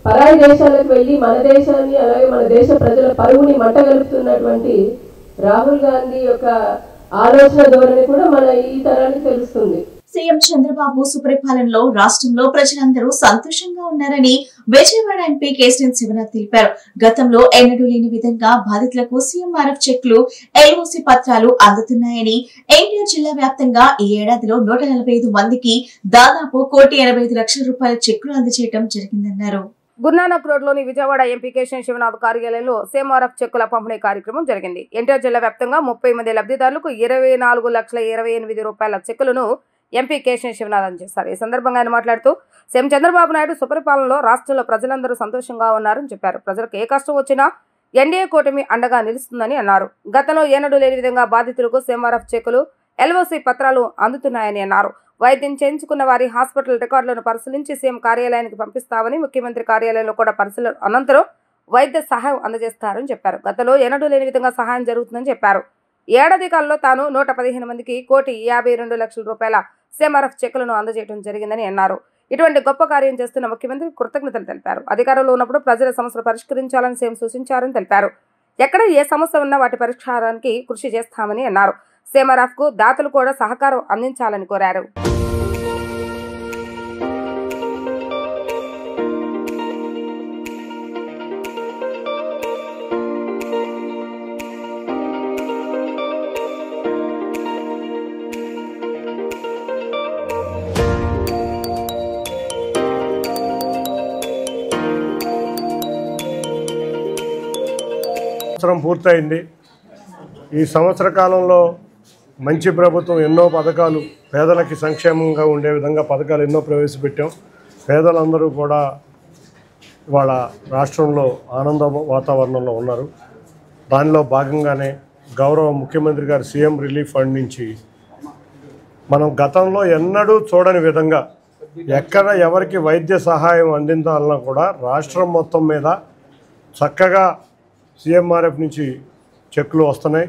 పరాయి దేశాలకు వెళ్ళి మన దేశాన్ని, అలాగే మన దేశ ప్రజల పరువుని మంటగలుపుతున్నటువంటి రాహుల్ గాంధీ యొక్క ఆలోచన ధోరణి కూడా మన ఈ తరానికి తెలుస్తుంది. సీఎం చంద్రబాబు సుపరిపాలనలో రాష్ట్రంలో ప్రజలందరూ సంతోషంగా ఉన్నారని విజయవాడ ఎంపీ కేసీఆర్ శివనాథ్ తెలిపారు. గతంలో ఎన్నడూ లేని విధంగా బాధితులకు సీఎంఆర్ఎఫ్ చెక్లు, ఎల్ఓసి పత్రాలు అందుతున్నాయని, ఎన్టీఆర్ జిల్లా వ్యాప్తంగా ఈ ఏడాదిలో 145 మందికి దాదాపు 1,85,00,000 రూపాయల చెక్కులు అందజేయడం జరిగిందన్నారు. గురునానక్ రోడ్లోని విజయవాడ ఎంపీ కేశవ శివనాథ్ కార్యాలయంలో సీఎంఆర్ఎఫ్ చెక్కుల పంపిణీ కార్యక్రమం జరిగింది. ఎన్టీఆర్ జిల్లా వ్యాప్తంగా 30 మంది లబ్ధిదారులకు 24,28,000 రూపాయల చెక్కులను ఎంపీ కేశవ శివనాథ్ అందజేశారు. ఈ సందర్భంగా ఆయన మాట్లాడుతూ సీఎం చంద్రబాబు నాయుడు సుపరిపాలనలో రాష్ట్రంలో ప్రజలందరూ సంతోషంగా ఉన్నారని చెప్పారు. ప్రజలకు ఏ కష్టం వచ్చినా ఎన్డీఏ కూటమి అండగా నిలుస్తుందని అన్నారు. గతంలో ఏనాడు లేని విధంగా బాధితులకు సీఎంఆర్ఎఫ్ చెక్కులు, ఎల్ఓసి పత్రాలు అందుతున్నాయని అన్నారు. వైద్యం చేయించుకున్న వారి హాస్పిటల్ రికార్డులను పరిశీలించి సీఎం కార్యాలయానికి పంపిస్తామని, ముఖ్యమంత్రి కార్యాలయంలో కూడా పరిశీలన అనంతరం వైద్య సహాయం అందజేస్తారని చెప్పారు. గతంలో ఏనాడు లేని విధంగా సహాయం జరుగుతుందని చెప్పారు. ఏడాది కాలంలో తాను 115 మందికి 1,52,00,000 రూపాయల సీఎంఆర్ఎఫ్ చెక్కులను అందజేయడం జరిగిందని అన్నారు. ఇటువంటి గొప్ప కార్యం చేస్తున్న ముఖ్యమంత్రి కృతజ్ఞతలు తెలిపారు. అధికారంలో ఉన్నప్పుడు ప్రజల సమస్యలు పరిష్కరించాలని సీఎం సూచించారని తెలిపారు. ఎక్కడ ఏ సమస్య ఉన్నా వాటి పరిష్కారానికి కృషి చేస్తామని అన్నారు. సీఎంఆర్ఎఫ్ కు దాతలు కూడా సహకారం అందించాలని కోరారు. సంవత్సరం పూర్తయింది. ఈ సంవత్సర కాలంలో మంచి ప్రభుత్వం ఎన్నో పథకాలు, పేదలకి సంక్షేమంగా ఉండే విధంగా పథకాలు ఎన్నో ప్రవేశపెట్టాం. పేదలందరూ కూడా ఇవాళ రాష్ట్రంలో ఆనంద వాతావరణంలో ఉన్నారు. దానిలో భాగంగానే గౌరవ ముఖ్యమంత్రి గారు సీఎం రిలీఫ్ ఫండ్ నుంచి మనం గతంలో ఎన్నడూ చూడని విధంగా ఎక్కడ ఎవరికి వైద్య సహాయం అందించాలన్నా కూడా రాష్ట్రం మొత్తం మీద చక్కగా సీఎంఆర్ఎఫ్ నుంచి చెక్కులు వస్తున్నాయి.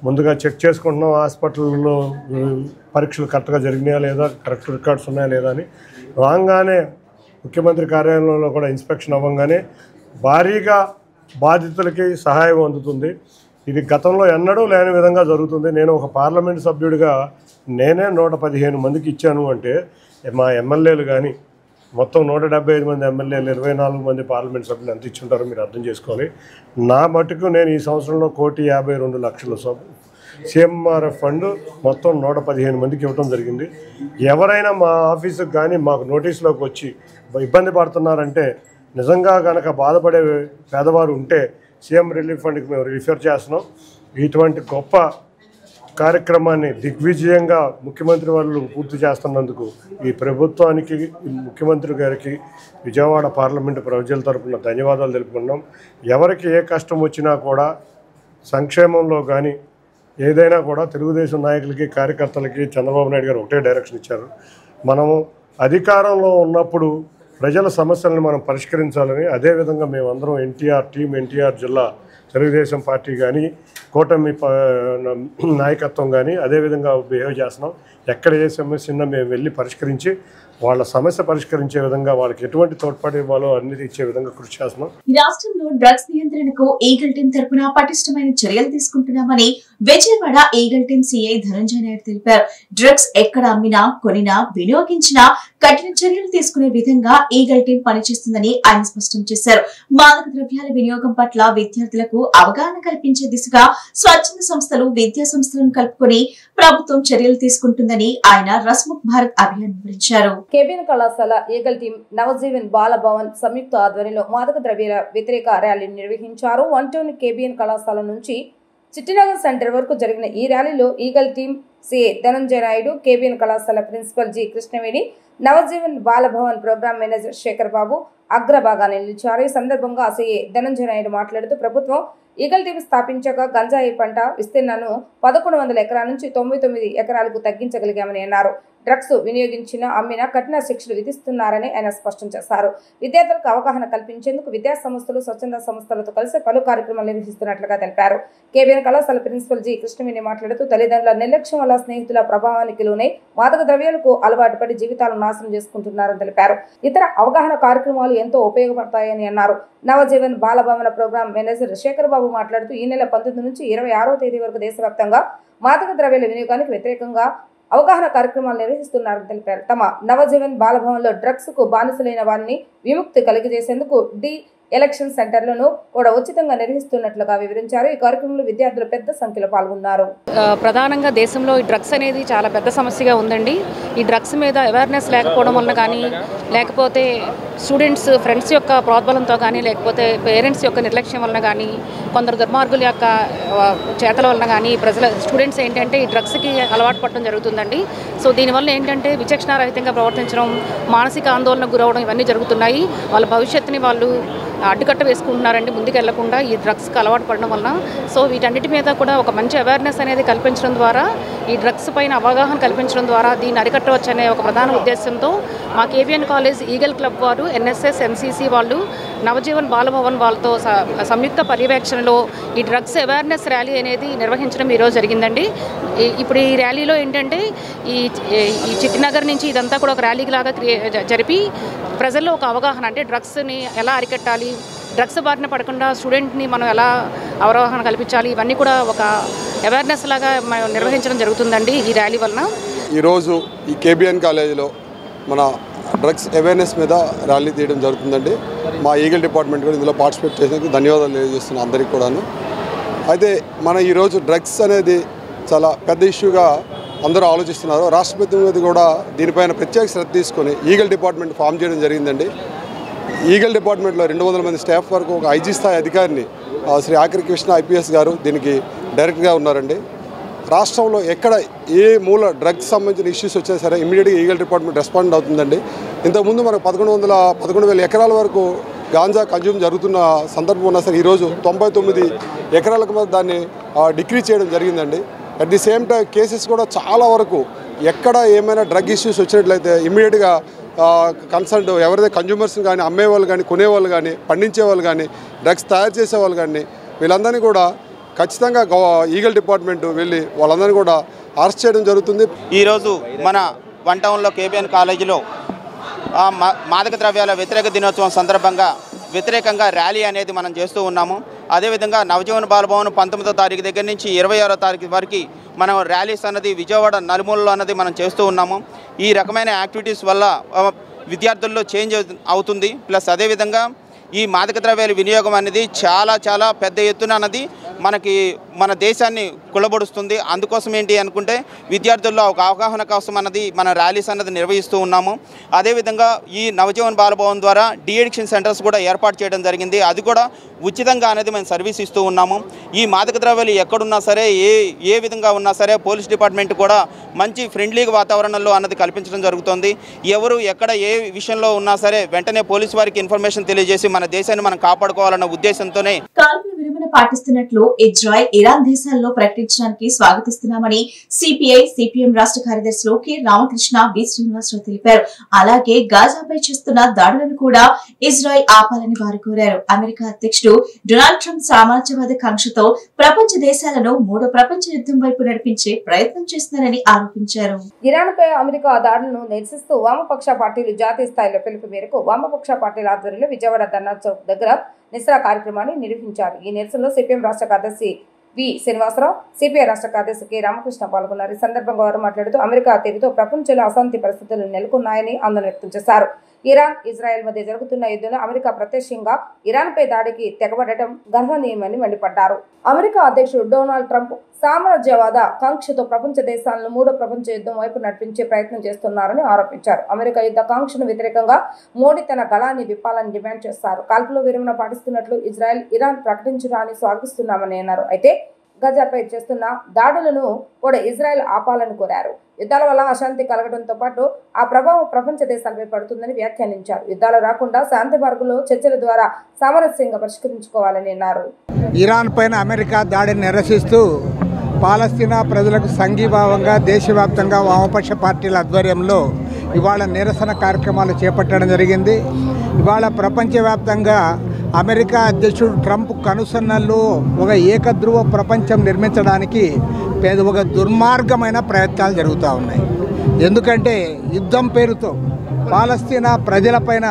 ముందుగా చెక్ చేసుకుంటున్నాం హాస్పిటల్లో పరీక్షలు కరెక్ట్గా జరిగినాయా లేదా, కరెక్ట్ రికార్డ్స్ ఉన్నాయా లేదా అని. రాగానే ముఖ్యమంత్రి కార్యాలయంలో కూడా ఇన్స్పెక్షన్ అవ్వగానే భారీగా బాధితులకి సహాయం అందుతుంది. ఇది గతంలో ఎన్నడూ లేని విధంగా జరుగుతుంది. నేను ఒక పార్లమెంట్ సభ్యుడిగా నేనే 115 మందికి ఇచ్చాను అంటే మా ఎమ్మెల్యేలు కానీ మొత్తం 175 మంది ఎమ్మెల్యేలు, 24 మంది పార్లమెంట్ సభ్యులు ఎంత ఇచ్చుంటారో మీరు అర్థం చేసుకోవాలి. నా మటుకు నేను ఈ సంవత్సరంలో 1,52,00,000 సీఎంఆర్ఎఫ్ ఫండ్ మొత్తం 115 మందికి ఇవ్వడం జరిగింది. ఎవరైనా మా ఆఫీసుకు కానీ మాకు నోటీసులోకి వచ్చి ఇబ్బంది పడుతున్నారంటే, నిజంగా కనుక బాధపడే పేదవారు ఉంటే సీఎం రిలీఫ్ ఫండ్కి మేము రిఫర్ చేస్తున్నాం. ఇటువంటి గొప్ప కార్యక్రమాన్ని దిగ్విజయంగా ముఖ్యమంత్రి వాళ్ళు పూర్తి చేస్తున్నందుకు ఈ ప్రభుత్వానికి, ముఖ్యమంత్రి గారికి విజయవాడ పార్లమెంటు ప్రజల తరఫున ధన్యవాదాలు తెలుపుకున్నాం. ఎవరికి ఏ కష్టం వచ్చినా కూడా సంక్షేమంలో కానీ ఏదైనా కూడా తెలుగుదేశం నాయకులకి, కార్యకర్తలకి చంద్రబాబు నాయుడు గారు ఒకటే డైరెక్షన్ ఇచ్చారు. మనము అధికారంలో ఉన్నప్పుడు ప్రజల సమస్యలను మనం పరిష్కరించాలని, అదేవిధంగా మేమందరం ఎన్టీఆర్ టీం, ఎన్టీఆర్ జిల్లా తెలుగుదేశం పార్టీ కానీ కూటమి నాయకత్వం కానీ అదేవిధంగా బిహేవ్ చేస్తున్నాం. ఎక్కడ ఏ సమస్య ఉన్నా మేము వెళ్ళి పరిష్కరించి వాళ్ళ సమస్య పరిష్కరించే విధంగా వాళ్ళకి ఎటువంటి తోడ్పాటు ఇవ్వాలో అన్ని ఇచ్చే విధంగా కృషి చేస్తున్నాం. రాష్ట్రంలో డ్రగ్స్ నియంత్రణకు ఈగల్ టీం తరపున పటిష్టమైన చర్యలు తీసుకుంటున్నామని Vijayawada eagle team CI Dhananjaya Naidu తెలిపారు. డ్రగ్స్ ఎక్కడ అమ్మినా, కొనినా, వినియోగించినా కఠిన చర్యలు తీసుకునే విధంగా ఈగల్ టీం పనిచేస్తుందని ఆయన స్పష్టం చేశారు. మాదక ద్రవ్యాల వినియోగం పట్ల విద్యార్థులకు అవగాహన కల్పించే దిశగా స్వచ్ఛంద సంస్థలు, విద్యా సంస్థలను కలుపుకొని ప్రభుత్వం చర్యలు తీసుకుంటుందని ఆయన రస్ముఖ్ భారత్ అభియాన్ వివరించారు. కేబిఎన్ కళాశాల ఈగల్ టీం నవజీవన్ బాలభవన్ సంయుక్త ఆధ్వర్యంలో మాదక ద్రవ్యాల వ్యతిరేక ర్యాలీని నిర్వహించారు. 1 కేబిఎన్ కళాశాల నుంచి చిట్టినగర్ సెంటర్ వరకు జరిగిన ఈ ర్యాలీలో eagle team CA Dhananjaya Naidu, KBN కళాశాల principal G Krishnaveni, Navajeevan Balabhavan programme manager Sekhar Babu అగ్రభాగాన్ని నిలిచారు. ఈ సందర్భంగా సిఏ ధనంజయ నాయుడు మాట్లాడుతూ ప్రభుత్వం ఈగల్ టీం స్థాపించాక గంజాయి పంట విస్తీర్ణను 1100 ఎకరాల నుంచి 99 ఎకరాలకు తగ్గించగలిగామని అన్నారు. డ్రగ్స్ వినియోగించిన, అమ్మిన కఠిన శిక్షలు విధిస్తున్నారని ఆయన స్పష్టం చేశారు. విద్యార్థులకు అవగాహన కల్పించేందుకు విద్యా సంస్థలు, స్వచ్ఛంద సంస్థలతో కలిసి పలు కార్యక్రమాలు నిర్వహిస్తున్నట్లుగా తెలిపారు. కేబిఎన్ కళాశాల ప్రిన్సిపల్ జి కృష్ణవేణి మాట్లాడుతూ తల్లిదండ్రుల నిర్లక్ష్యం వల్ల స్నేహితుల ప్రభావానికి లోనై మాదక ద్రవ్యాలకు అలవాటు పడి జీవితాలను నాశనం చేసుకుంటున్నారని తెలిపారు. ఇతర అవగాహన కార్యక్రమాలు ఎంతో ఉపయోగపడతాయని అన్నారు. నవజీవన్ బాలభవన ప్రోగ్రామ్ మేనేజర్ శేఖర్ బాబు మాట్లాడుతూ ఈ నెల 19 నుంచి 26వ తేదీ వరకు దేశవ్యాప్తంగా మాదక ద్రవ్యాల వినియోగానికి వ్యతిరేకంగా అవగాహన కార్యక్రమాలు నిర్వహిస్తున్నారని తెలిపారు. తమ నవజీవన్ బాలభవన్లో డ్రగ్స్ కు బానిసలైన వారిని విముక్తి కలిగజేసేందుకు ఎలక్షన్ సెంటర్లను కూడా ఉచితంగా నిర్వహిస్తున్నట్లుగా వివరించారు. ఈ కార్యక్రమంలో విద్యార్థులు పెద్ద సంఖ్యలో పాల్గొన్నారు. ప్రధానంగా దేశంలో ఈ డ్రగ్స్ అనేది చాలా పెద్ద సమస్యగా ఉందండి. ఈ డ్రగ్స్ మీద అవేర్నెస్ లేకపోవడం వల్ల కానీ, లేకపోతే స్టూడెంట్స్ ఫ్రెండ్స్ యొక్క ప్రోద్బలంతో కానీ, లేకపోతే పేరెంట్స్ యొక్క నిర్లక్ష్యం వలన కానీ, కొందరు దుర్మార్గుల యొక్క చేతల వలన కానీ స్టూడెంట్స్ ఏంటంటే ఈ డ్రగ్స్కి అలవాటు పడడం జరుగుతుందండి. సో దీనివల్ల ఏంటంటే విచక్షణారహితంగా ప్రవర్తించడం, మానసిక ఆందోళనకు గురవడం ఇవన్నీ జరుగుతున్నాయి. వాళ్ళ భవిష్యత్తుని వాళ్ళు అడ్డుకట్ట వేసుకుంటున్నారండి ముందుకు వెళ్లకుండా ఈ డ్రగ్స్కి అలవాటు పడడం వలన. సో వీటన్నిటి మీద కూడా ఒక మంచి అవేర్నెస్ అనేది కల్పించడం ద్వారా, ఈ డ్రగ్స్ పైన అవగాహన కల్పించడం ద్వారా దీన్ని అరికట్టవచ్చు అనే ఒక ప్రధాన ఉద్దేశంతో మా కేబిఎన్ కాలేజ్ ఈగల్ క్లబ్ వారు, ఎన్ఎస్ఎస్, ఎన్సీసీ వాళ్ళు, నవజీవన్ బాలభవన్ వాళ్ళతో సంయుక్త పర్యవేక్షణలో ఈ డ్రగ్స్ అవేర్నెస్ ర్యాలీ అనేది నిర్వహించడం ఈరోజు జరిగిందండి. ఇప్పుడు ఈ ర్యాలీలో ఏంటంటే ఈ చిట్టినగర్ నుంచి ఇదంతా కూడా ఒక ర్యాలీ లాగా జరిపి ప్రజల్లో ఒక అవగాహన, అంటే డ్రగ్స్ని ఎలా అరికట్టాలి, డ్రగ్స్ బారిన పడకుండా స్టూడెంట్ని మనం ఎలా అవగాహన కల్పించాలి, ఇవన్నీ కూడా ఒక అవేర్నెస్ లాగా నిర్వహించడం జరుగుతుందండి ఈ ర్యాలీ వలన. ఈరోజు ఈ కేబిఎన్ కాలేజీలో మన డ్రగ్స్ అవేర్నెస్ మీద ర్యాలీ తీయడం జరుగుతుందండి. మా ఈగల్ డిపార్ట్మెంట్ కూడా ఇందులో పార్టిసిపేట్ చేసినందుకు ధన్యవాదాలు తెలియజేస్తున్నాను అందరికీ కూడాను. అయితే మన ఈరోజు డ్రగ్స్ అనేది చాలా పెద్ద ఇష్యూగా అందరూ ఆలోచిస్తున్నారు. రాష్ట్రపతి మీద కూడా దీనిపైన ప్రత్యేక శ్రద్ధ తీసుకొని ఈగల్ డిపార్ట్మెంట్ ఫామ్ చేయడం జరిగిందండి. ఈగల్ డిపార్ట్మెంట్లో 200 మంది స్టాఫ్ వరకు ఒక ఐజీ స్థాయి అధికారిని శ్రీ ఆఖరి కృష్ణ ఐపీఎస్ గారు దీనికి డైరెక్ట్గా ఉన్నారండి. రాష్ట్రంలో ఎక్కడ ఏ మూల డ్రగ్స్ సంబంధించిన ఇష్యూస్ వచ్చినా సరే ఇమీడియట్గా ఈగల్ డిపార్ట్మెంట్ రెస్పాండ్ అవుతుందండి. ఇంతకుముందు మనకు 11,000 ఎకరాల వరకు గాంజా కన్జ్యూమ్ జరుగుతున్న సందర్భం ఉన్నా సరే ఈరోజు 99 ఎకరాలకు మీద దాన్ని డిక్రీజ్ చేయడం జరిగిందండి. At the same time cases కూడా చాలా వరకు ఎక్కడ ఏమైనా డ్రగ్ ఇష్యూస్ వచ్చినట్లయితే ఇమ్మీడియట్గా కన్సల్ట్ ఎవరైతే కన్జ్యూమర్స్ కానీ, అమ్మేవాళ్ళు కానీ, కొనేవాళ్ళు కానీ, పండించేవాళ్ళు కానీ, డ్రగ్స్ తయారు చేసేవాళ్ళు కానీ వీళ్ళందరినీ కూడా ఖచ్చితంగా ఈగల్ డిపార్ట్మెంట్ వెళ్ళి వాళ్ళందరినీ కూడా అరెస్ట్ చేయడం జరుగుతుంది. ఈరోజు మన 1 టౌన్లో కేబిఎన్ కాలేజీలో మాదక ద్రవ్యాల వ్యతిరేక దినోత్సవం సందర్భంగా వ్యతిరేకంగా ర్యాలీ అనేది మనం చేస్తూ ఉన్నాము. అదేవిధంగా నవజీవన్ బాలభవన్ 19వ తారీఖు దగ్గర నుంచి 26వ తారీఖు వరకు మనం ర్యాలీస్ అన్నది విజయవాడ నలుమూలలో అన్నది మనం చేస్తూ ఉన్నాము. ఈ రకమైన యాక్టివిటీస్ వల్ల విద్యార్థుల్లో చేంజ్ అవుతుంది. ప్లస్ అదేవిధంగా ఈ మాదక ద్రవ్యాల వినియోగం అనేది చాలా పెద్ద ఎత్తున అన్నది మన దేశాన్ని కులబడుస్తుంది. అందుకోసం ఏంటి అనుకుంటే విద్యార్థుల్లో ఒక అవగాహన కోసం అన్నది మన ర్యాలీస్ అన్నది నిర్వహిస్తూ ఉన్నాము. అదేవిధంగా ఈ నవజీవన్ బాలభవన్ ద్వారా డిఎడిక్షన్ సెంటర్స్ కూడా ఏర్పాటు చేయడం జరిగింది. అది కూడా ఉచితంగా అనేది మేము సర్వీస్ ఇస్తూ ఉన్నాము. ఈ మాదక ద్రవ్యాలు ఎక్కడున్నా సరే ఏ విధంగా ఉన్నా సరే పోలీస్ డిపార్ట్మెంట్ కూడా మంచి ఫ్రెండ్లీ వాతావరణంలో అన్నది కల్పించడం జరుగుతుంది. ఎవరు ఎక్కడ ఏ విషయంలో ఉన్నా సరే వెంటనే పోలీసు వారికి ఇన్ఫర్మేషన్ తెలియజేసి మన దేశాన్ని మనం కాపాడుకోవాలన్న ఉద్దేశంతోనే పాటిస్తున్నట్లు ఇజ్రాయెల్, ఇరాన్ దేశాల్లో ప్రకటించడానికి స్వాగతిస్తున్నామని సిపిఐ, సిపిఎం రాష్ట్ర కార్యదర్శులు కె రామకృష్ణ, బి శ్రీనివాసరావు తెలిపారు. అలాగే గాజాపై చేస్తున్న దాడులను కూడా ఇజ్రాయెల్ ఆపాలని వారు కోరారు. అమెరికా అధ్యక్షుడు డొనాల్డ్ ట్రంప్ సామ్రాజ్యవాద కాంక్షతో ప్రపంచ దేశాలను మూడో ప్రపంచ యుద్ధం వైపు నడిపించే ప్రయత్నం చేస్తున్నారని ఆరోపించారు. ఇరాన్ పై అమెరికా దాడులను నిరసిస్తూ వామపక్ష పార్టీలు జాతీయ స్థాయిలో పిలుపు మేరకు వామపక్ష పార్టీల ఆధ్వర్యంలో విజయవాడ ధర్నా చౌక్ దగ్గర నిరసన కార్యక్రమాన్ని నిర్వహించారు. ఈ నిరసనలో సిపిఎం రాష్ట్ర కార్యదర్శి వి శ్రీనివాసరావు, సిపిఐ రాష్ట్ర కార్యదర్శి కె రామకృష్ణ పాల్గొన్నారు. ఈ సందర్భంగా వారు మాట్లాడుతూ అమెరికా తీరుతో ప్రపంచంలో అశాంతి పరిస్థితులు నెలకొన్నాయని ఆందోళన వ్యక్తం చేశారు. ఇరాన్, ఇజ్రాయెల్ మధ్య జరుగుతున్న యుద్ధంలో అమెరికా ప్రత్యక్షంగా ఇరాన్ పై దాడికి తెగబడటం గర్హనీయమని మండిపడ్డారు. అమెరికా అధ్యక్షుడు డొనాల్డ్ ట్రంప్ సామ్రాజ్యవాద కాంక్షతో ప్రపంచ దేశాలను మూడో ప్రపంచ యుద్ధం వైపు నడిపించే ప్రయత్నం చేస్తున్నారని ఆరోపించారు. అమెరికా యుద్ధ కాంక్షను వ్యతిరేకంగా మోడీ తన గళాన్ని విప్పాలని డిమాండ్ చేశారు. కాల్పుల విరమణ పాటిస్తున్నట్లు ఇజ్రాయెల్, ఇరాన్ ప్రకటించడాన్ని స్వాగతిస్తున్నామని అన్నారు. అయితే గజాపై చేస్తున్న దాడులను కూడా ఇజ్రాయెల్ ఆపాలని కోరారు. యుద్ధాల వల్ల అశాంతి కలగడంతో పాటు ఆ ప్రభావం ప్రపంచ దేశాలపై పడుతుందని వ్యాఖ్యానించారు. యుద్ధాలు రాకుండా శాంతి మార్గంలో చర్చల ద్వారా సామరస్యంగా పరిష్కరించుకోవాలని అన్నారు. ఇరాన్ పైన అమెరికా దాడిని నిరసిస్తూ పాలస్తీనా ప్రజలకు సంఘీభావంగా దేశవ్యాప్తంగా వామపక్ష పార్టీల ఆధ్వర్యంలో ఇవాళ నిరసన కార్యక్రమాలు చేపట్టడం జరిగింది. ఇవాళ ప్రపంచవ్యాప్తంగా అమెరికా అధ్యక్షుడు ట్రంప్ కనుసన్నల్లో ఒక ఏకధ్రువ ప్రపంచం నిర్మించడానికి ఒక దుర్మార్గమైన ప్రయత్నాలు జరుగుతూ ఉన్నాయి. ఎందుకంటే యుద్ధం పేరుతో పాలస్తీనా ప్రజలపైన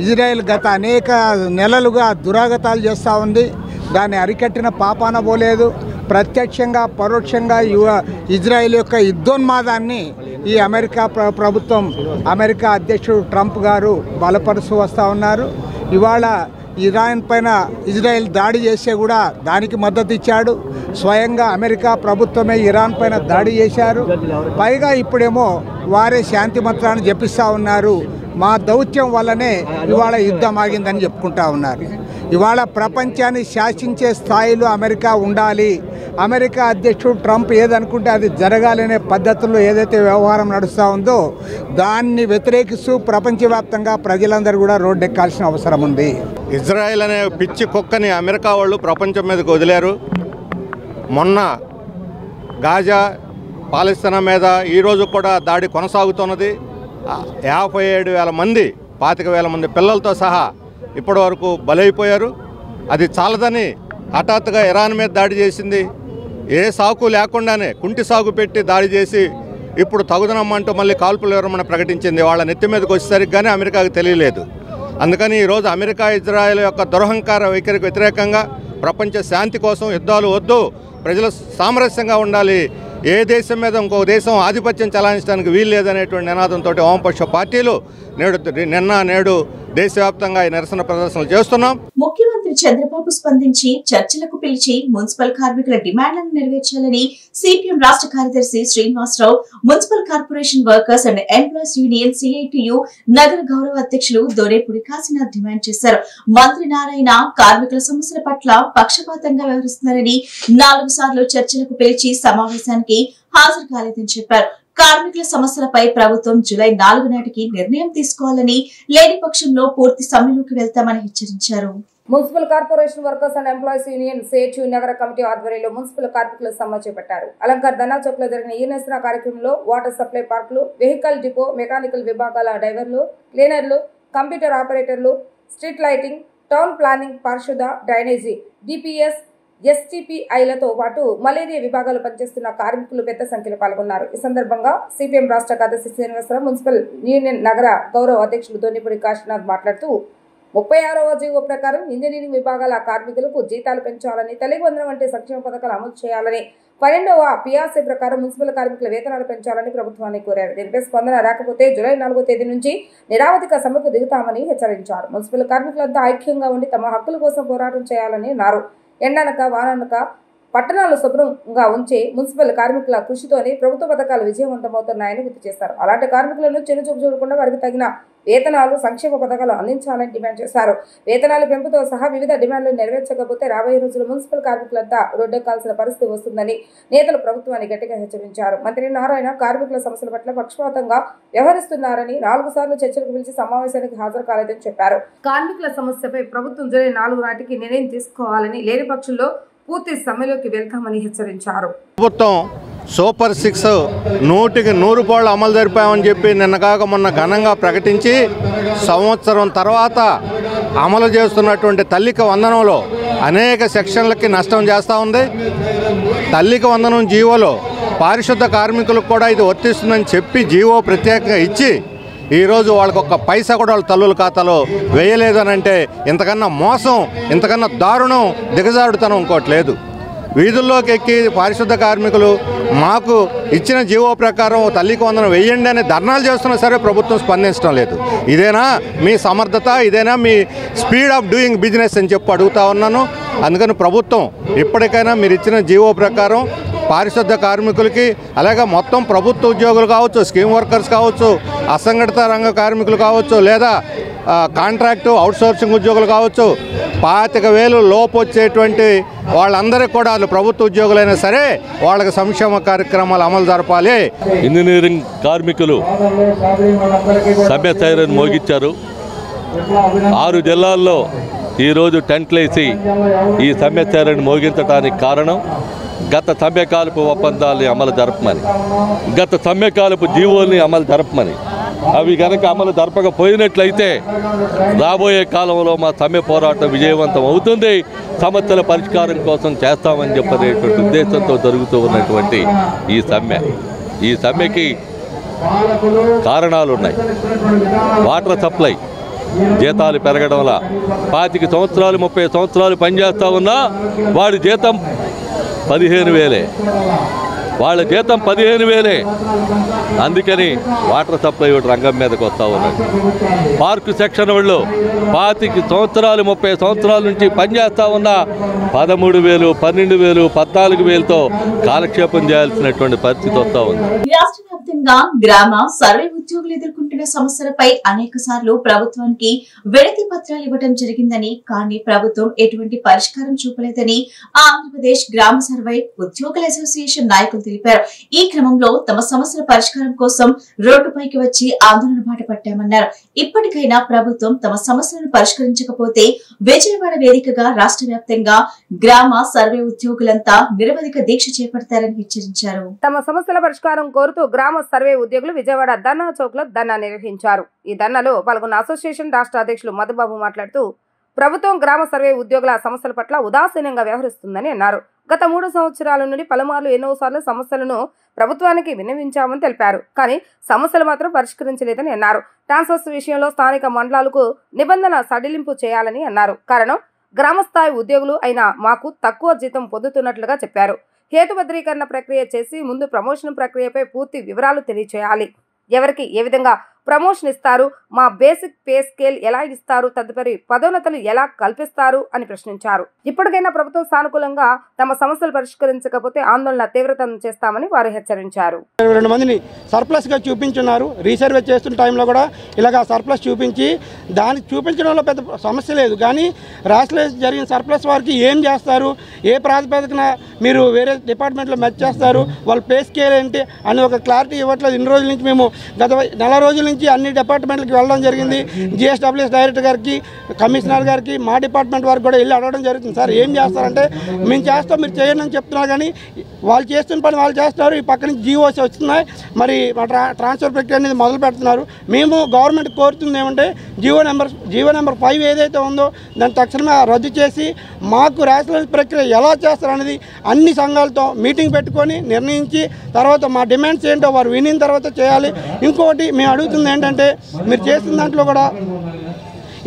ఇజ్రాయెల్ గత అనేక నెలలుగా దురాగతాలు చేస్తూ ఉంది. దాన్ని అరికట్టిన పాపాన పోలేదు. ప్రత్యక్షంగా పరోక్షంగా ఇజ్రాయెల్ యొక్క యుద్ధోన్మాదాన్ని ఈ అమెరికా ప్రభుత్వం, అమెరికా అధ్యక్షుడు ట్రంప్ గారు బలపరుస్తూ వస్తూ ఉన్నారు. ఇవాళ ఇరాన్ పైన ఇజ్రాయెల్ దాడి చేస్తే కూడా దానికి మద్దతు ఇచ్చాడు. స్వయంగా అమెరికా ప్రభుత్వమే ఇరాన్ పైన దాడి చేశారు. పైగా ఇప్పుడేమో వారే శాంతి మంత్రాన్ని జపిస్తూ ఉన్నారు. మా దౌత్యం వల్లనే ఇవాళ యుద్ధం ఆగిందని చెప్పుకుంటా ఉన్నారు. ఇవాళ ప్రపంచాన్ని శాసించే స్థాయిలో అమెరికా ఉండాలి. అమెరికా అధ్యక్షుడు ట్రంప్ ఏదనుకుంటే అది జరగాలనే పద్ధతుల్లో ఏదైతే వ్యవహారం నడుస్తూ ఉందో దాన్ని వ్యతిరేకిస్తూ ప్రపంచవ్యాప్తంగా ప్రజలందరూ కూడా రోడ్డెక్కాల్సిన అవసరం ఉంది. ఇజ్రాయెల్ అనే పిచ్చి కుక్కని అమెరికా వాళ్ళు ప్రపంచం మీదకి వదిలారు. మొన్న గాజా, పాలస్తీనా మీద ఈరోజు కూడా దాడి కొనసాగుతున్నది. 57,000 మంది, 25,000 మంది పిల్లలతో సహా ఇప్పటి వరకు బలైపోయారు. అది చాలదని హఠాత్తుగా ఇరాన్ మీద దాడి చేసింది. ఏ సాకు లేకుండానే కుంటి సాగు పెట్టి దాడి చేసి ఇప్పుడు తగుదనమ్మంటూ మళ్ళీ కాల్పుల విరమణ ప్రకటించింది. వాళ్ళ నెత్తి మీదకి వచ్చేసరికి కానీ అమెరికాకు తెలియలేదు. అందుకని ఈరోజు అమెరికా, ఇజ్రాయెల్ యొక్క దురహంకార వైఖరికి వ్యతిరేకంగా ప్రపంచ శాంతి కోసం యుద్ధాలు వద్దు, ప్రజలు సామరస్యంగా ఉండాలి, ఏ దేశం మీద ఇంకో దేశం ఆధిపత్యం చెలాయించడానికి వీలు లేదనేటువంటి నినాదంతో వామపక్ష పార్టీలు నేడు దేశవ్యాప్తంగా ఈ నిరసన ప్రదర్శనలు చేస్తున్నాం. ముఖ్యమంత్రి చంద్రబాబు స్పందించి చర్చలకు పిలిచి మున్సిపల్ కార్మికుల డిమాండ్లను నెరవేర్చాలని సిపిఎం రాష్ట్ర కార్యదర్శి Srinivasarao, municipal corporation workers and employees union CITU నగర గౌరవ అధ్యక్షులు దొరేపూడి కాశీనాథ్ డిమాండ్ చేశారు. మంత్రి నారాయణ కార్మికుల సమస్యల పట్ల పక్షపాతంగా వ్యవహరిస్తున్నారని 4 సార్లు చర్చలకు పిలిచి సమావేశానికి హాజరు కాలేదని చెప్పారు. కార్మికుల సమస్యలపై ప్రభుత్వం జూలై 4 నాటికి నిర్ణయం తీసుకోవాలని, లేని పక్షంలో పూర్తి సమ్మెలోకి వెళ్తామని హెచ్చరించారు. Municipal corporation workers and employees union CITU నగర కమిటీ ఆధ్వర్యంలో మున్సిపల్ కార్మికుల సమ్మె చేపట్టారు. అలంకార్ ధర్నా చౌక్ లో జరిగిన ఈ నిరసన కార్యక్రమంలో వాటర్ సప్లై పార్కులు, వెహికల్ డిపో, మెకానికల్ విభాగాల డ్రైవర్లు, క్లీనర్లు, కంప్యూటర్ ఆపరేటర్లు, స్ట్రీట్ లైటింగ్, టౌన్ ప్లానింగ్, పారిశుద్ధ, డ్రైనేజీ, డిపిఎస్, ఎస్టిపిఐలతో పాటు మలేరియా విభాగాలు పనిచేస్తున్న కార్మికులు పెద్ద సంఖ్యలో పాల్గొన్నారు. ఈ సందర్భంగా సిపిఎం రాష్ట్ర కార్యదర్శి శ్రీనివాసరావు, మున్సిపల్ యూనియన్ నగర గౌరవ అధ్యక్షులు దొన్నిపూడి కాశీనాథ్ మాట్లాడుతూ 36వ జీవో ప్రకారం ఇంజనీరింగ్ విభాగాల కార్మికులకు జీతాలు పెంచాలని, తల్లి వందనం వంటి సంక్షేమ పథకాలు అమలు చేయాలని, 12వ పిఆర్సీ ప్రకారం మున్సిపల్ కార్మికుల వేతనాలు పెంచాలని ప్రభుత్వాన్ని కోరారు. దీనిపై స్పందన రాకపోతే జూలై 4వ తేదీ నుంచి నిరావధిక సమ్మెకు దిగుతామని హెచ్చరించారు. మున్సిపల్ కార్మికులంతా ఐక్యంగా ఉండి తమ హక్కుల కోసం పోరాటం చేయాలని అన్నారు. ఎండనక వాననక పట్టణాలు శుభ్రంగా ఉంచే మున్సిపల్ కార్మికుల కృషితోనే ప్రభుత్వ పథకాలు విజయవంతమవుతున్నాయని గుర్తు చేశారు. అలాంటి కార్మికులను చిన్నచూపు చూడకుండా వారికి తగిన వేతనాలు, సంక్షేమ పథకాలు అందించాలని డిమాండ్ చేశారు. వేతనాల పెంపుతో సహా వివిధ డిమాండ్లు నెరవేర్చకపోతే రాబోయే రోజులు మున్సిపల్ కార్మికులంతా రోడ్డెక్కాల్సిన పరిస్థితి వస్తుందని నేతలు ప్రభుత్వాన్ని గట్టిగా హెచ్చరించారు. మంత్రి నారాయణ కార్మికుల సమస్యల పట్ల పక్షపాతంగా వ్యవహరిస్తున్నారని 4 సార్లు చర్చలకు పిలిచి సమావేశానికి హాజరు కాలేదని చెప్పారు. కార్మికుల సమస్యపై ప్రభుత్వం జూలై 4 నాటికి నిర్ణయం తీసుకోవాలని, లేని పక్షంలో పూర్తి సమ్మెలోకి వెళ్తామని హెచ్చరించారు. ప్రభుత్వం సూపర్ 6 100కి 100 పాళ్ళు అమలు జరిపామని చెప్పి నిన్న కాక మొన్న ఘనంగా ప్రకటించి సంవత్సరం తర్వాత అమలు చేస్తున్నటువంటి తల్లికి వందనంలో అనేక సెక్షన్లకి నష్టం చేస్తూ ఉంది. తల్లికి వందనం జీవోలో పారిశుద్ధ కార్మికులకు కూడా ఇది వర్తిస్తుందని చెప్పి జీవో ప్రత్యేకంగా ఇచ్చి ఈరోజు వాళ్ళకి ఒక్క పైసా కూడా వాళ్ళ తల్లుల ఖాతాలో వేయలేదని అంటే ఇంతకన్నా మోసం, ఇంతకన్నా దారుణం, దిగజారుడుతనం ఇంకోటి లేదు. వీధుల్లోకి ఎక్కి పారిశుద్ధ కార్మికులు మాకు ఇచ్చిన జీవో ప్రకారం తల్లికి వందనం వేయండి అని ధర్నాలు చేస్తున్నా సరే ప్రభుత్వం స్పందించడం లేదు. ఇదేనా మీ సమర్థత? ఇదేనా మీ స్పీడ్ ఆఫ్ డూయింగ్ బిజినెస్ అని చెప్పి అడుగుతా ఉన్నాను. అందుకని ప్రభుత్వం ఇప్పటికైనా మీరు ఇచ్చిన జీవో ప్రకారం పారిశుద్ధ కార్మికులకి, అలాగే మొత్తం ప్రభుత్వ ఉద్యోగులు కావచ్చు, స్కీమ్ వర్కర్స్ కావచ్చు, అసంఘటిత రంగ కార్మికులు కావచ్చు, లేదా కాంట్రాక్టు అవుట్సోర్సింగ్ ఉద్యోగులు కావచ్చు, 25,000 లోపు వచ్చేటువంటి వాళ్ళందరికీ కూడా వాళ్ళు ప్రభుత్వ ఉద్యోగులైనా సరే వాళ్ళకి సంక్షేమ కార్యక్రమాలు అమలు జరపాలి. ఇంజనీరింగ్ కార్మికులు సమ్మె సైరన్ మోగించారు. 6 జిల్లాల్లో ఈరోజు టెంట్లు వేసి ఈ సమ్మె సైరన్ మోగించడానికి కారణం గత సమ్మెకాలపు ఒప్పందాలని అమలు జరపమని, గత సమ్మెకాలపు జీవోల్ని అమలు జరపమని. అవి కనుక అమలు జరపకపోయినట్లయితే రాబోయే కాలంలో మా సమ్మె పోరాటం విజయవంతం అవుతుంది, సమస్యల పరిష్కారం కోసం చేస్తామని చెప్పనేటువంటి ఉద్దేశంతో జరుగుతూ ఉన్నటువంటి ఈ సమ్మెకి కారణాలు ఉన్నాయి. వాటర్ సప్లై జీతాలు పెరగడం వల్ల 25 సంవత్సరాలు 30 సంవత్సరాలు పనిచేస్తూ ఉన్నా వాడి జీతం 15,000, వాళ్ళ జీతం 15,000. అందుకని వాటర్ సప్లై రంగం మీదకి వస్తూ ఉన్నది. పార్కు సెక్షన్ వాళ్ళు 25 సంవత్సరాలు 30 సంవత్సరాల నుంచి పనిచేస్తూ ఉన్న 13,000, 12,000, 14,000తో కాలక్షేపం చేయాల్సినటువంటి పరిస్థితి వస్తూ ఉంది. రాష్ట్ర వ్యాప్తంగా గ్రామ సర్వే ఉద్యోగులు ఎదుర్కొంటున్న సమస్యలపై అనేక సార్లు ప్రభుత్వానికి వినతి పత్రాలు ఇవ్వడం జరిగిందని, కానీ ప్రభుత్వం ఎటువంటి పరిష్కారం చూపలేదని ఆంధ్రప్రదేశ్ గ్రామ సర్వే ఉద్యోగుల అసోసియేషన్ నాయకులు తెలిపారు. ఈ క్రమంలో తమ సమస్యల పరిష్కారం కోసం రోడ్డుపైకి వచ్చి ఆందోళన బాట పట్టామన్నారు. ఇప్పటికైనా ప్రభుత్వం తమ సమస్యలను పరిష్కరించకపోతే విజయవాడ వేదికగా రాష్ట్ర వ్యాప్తంగా గ్రామ సర్వే ఉద్యోగులంతా నిరవధిక దీక్ష చేపడతారని హెచ్చరించారు. తమ సమస్యల పరిష్కారం కోరుతూ గ్రామ సర్వే ఉద్యోగులు విజయవాడ ధర్నా చౌక్ లో ధర్నా నిర్వహించారు. ఈ ధర్నాలో పాల్గొన్న అసోసియేషన్ రాష్ట్ర అధ్యక్షులు మధుబాబు మాట్లాడుతూ ప్రభుత్వం గ్రామ సర్వే ఉద్యోగుల సమస్యల పట్ల ఉదాసీనంగా వ్యవహరిస్తుందని అన్నారు. గత 3 సంవత్సరాల నుండి పలుమార్లు ఎన్నోసార్లు సమస్యలను ప్రభుత్వానికి విన్నవించామని తెలిపారు. కానీ సమస్యలు మాత్రం పరిష్కరించలేదని అన్నారు. ట్రాన్స్ఫర్స్ విషయంలో స్థానిక మండలాలకు నిబంధన సడలింపు చేయాలని అన్నారు. కారణం గ్రామ స్థాయి ఉద్యోగులు అయినా మాకు తక్కువ జీతం పొందుతున్నట్లుగా చెప్పారు. హేతుభద్రీకరణ ప్రక్రియ చేసి ముందు ప్రమోషన్ ప్రక్రియపై పూర్తి వివరాలు తెలియచేయాలి. ఎవరికి ఏ విధంగా ప్రమోషన్ ఇస్తారు, మా బేసిక్ పే స్కేల్ ఎలా ఇస్తారు, తదుపరి పదోన్నతులు ఎలా కల్పిస్తారు అని ప్రశ్నించారు. ఇప్పటికైనా ప్రభుత్వం సానుకూలంగా తమ సమస్యలు పరిష్కరించకపోతే ఆందోళన తీవ్రతరం చేస్తామని వారు హెచ్చరించారు. 22 మందిని సర్ప్లస్గా చూపించున్నారు. రీసర్వే చేస్తున్న టైంలో కూడా ఇలాగ సర్ప్లస్ చూపించి దాన్ని చూపించడంలో పెద్ద సమస్య లేదు, కానీ రాష్ట్రంలో జరిగిన సర్ప్లస్ వారికి ఏం చేస్తారు, ఏ ప్రాతిపదికన మీరు వేరే డిపార్ట్మెంట్లో మెచ్ చేస్తారు, వాళ్ళ పే స్కేల్ ఏంటి అని ఒక క్లారిటీ ఇవ్వట్లేదు. ఇన్ని రోజుల నుంచి మేము గత నెల రోజుల నుంచి అన్ని డిపార్ట్మెంట్లకి వెళ్ళడం జరిగింది. జిఎస్డబ్ల్యూఎస్ డైరెక్టర్ గారికి, కమిషనర్ గారికి, మా డిపార్ట్మెంట్ వారికి కూడా వెళ్ళి అడగడం జరుగుతుంది. సార్ ఏం చేస్తారంటే మేము చేస్తాం మీరు చేయండి అని చెప్తున్నారు, కానీ వాళ్ళు చేస్తున్న పని వాళ్ళు చేస్తున్నారు. ఈ పక్క నుంచి జీవోస్ వస్తున్నాయి, మరి ట్రాన్స్ఫర్ ప్రక్రియ అనేది మొదలు పెడుతున్నారు. మేము గవర్నమెంట్ కోరుతుంది ఏమంటే జీవో నెంబర్ 5 ఏదైతే ఉందో దాన్ని తక్షణమే రద్దు చేసి మాకు రేషనలైజ్ ప్రక్రియ ఎలా చేస్తారనేది అన్ని సంఘాలతో మీటింగ్ పెట్టుకొని నిర్ణయించి తర్వాత మా డిమాండ్స్ ఏంటో వారు వినిన తర్వాత చేయాలి. ఇంకోటి మేము అడుగుతుంది ఏంటంటే మీరు చేసిన దాంట్లో కూడా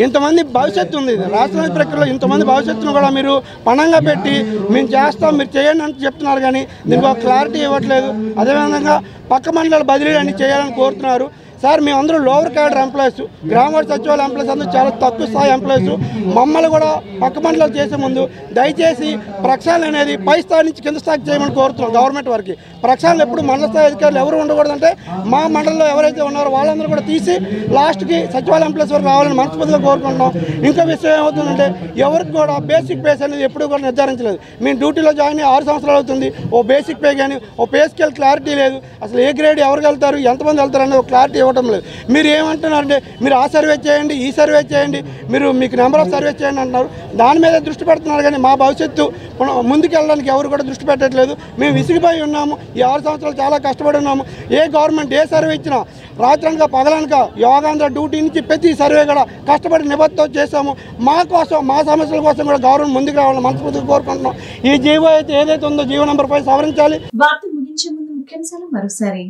ఇంతమంది భవిష్యత్తు ఉంది, రాష్ట్ర ప్రక్రియలో ఇంతమంది భవిష్యత్తును కూడా మీరు పణంగా పెట్టి మేము చేస్తాం మీరు చేయండి అని చెప్తున్నారు, కానీ దీనికి ఒక క్లారిటీ ఇవ్వట్లేదు. అదేవిధంగా పక్క మండలాల బదిలీ అన్ని చేయాలని కోరుతున్నారు. సార్ మేమందరూ లోవర్ క్యాడర్ ఎంప్లాయీస్, గ్రామ సచివాలయ ఎంప్లాయీస్ అందరూ చాలా తక్కువ స్థాయి ఎంప్లాయీస్. మమ్మల్ని కూడా పక్క మండలాలు చేసే ముందు దయచేసి ప్రక్షాళన అనేది పై స్థాయి నుంచి కింద స్థాయికి చేయమని కోరుతున్నాం గవర్నమెంట్ వారికి. ప్రక్షాళన ఎప్పుడు మండల స్థాయి అధికారులు ఎవరు ఉండకూడదంటే మా మండలంలో ఎవరైతే ఉన్నారో వాళ్ళందరూ కూడా తీసి లాస్ట్కి సచివాలయ ఎంప్లాయీస్ వరకు రావాలని మనస్ఫూర్తిగా కోరుకుంటున్నాం. ఇంకో విషయం ఏమవుతుందంటే ఎవరికి కూడా బేసిక్ పేస్ అనేది ఎప్పుడు కూడా నిర్ధారించలేదు. మేము డ్యూటీలో జాయిన్ 6 సంవత్సరాలు అవుతుంది. ఓ బేసిక్ పే కానీ ఓ పే స్కేల్ క్లారిటీ లేదు. అసలు ఏ గ్రేడ్ ఎవరికి వెళ్తారు, ఎంతమంది వెళ్తారు అనేది ఒక క్లారిటీ ఇవ్వడం లేదు. మీరు ఏమంటున్నారంటే మీరు ఆ సర్వే చేయండి, ఈ సర్వే చేయండి, మీకు నెంబర్ ఆఫ్ సర్వే చేయండి అంటున్నారు. దాని మీద దృష్టి పెడుతున్నారు కానీ మా భవిష్యత్తు ముందుకు వెళ్ళడానికి ఎవరు కూడా దృష్టి పెట్టట్లేదు. మేము విసిగిపోయి ఉన్నాము. ఈ 6 సంవత్సరాలు చాలా కష్టపడి ఉన్నాము. ఏ గవర్నమెంట్ ఏ సర్వే ఇచ్చినా రాత్రనక పగలనక యోగాంధ్ర డ్యూటీ నుంచి ప్రతి సర్వే కూడా కష్టపడి నిబద్ధతో చేశాము. మా కోసం మా సమస్యల కోసం కూడా గవర్నమెంట్ ముందుకు రావాలని మనస్ఫూర్తిగా కోరుకుంటున్నాం. ఈ జీవో అయితే ఏదైతే ఉందో జీవో నెంబర్ 5 సవరించాలి. వార్తలు ముగించే ముందు ముఖ్యాంశాలు మరోసారి.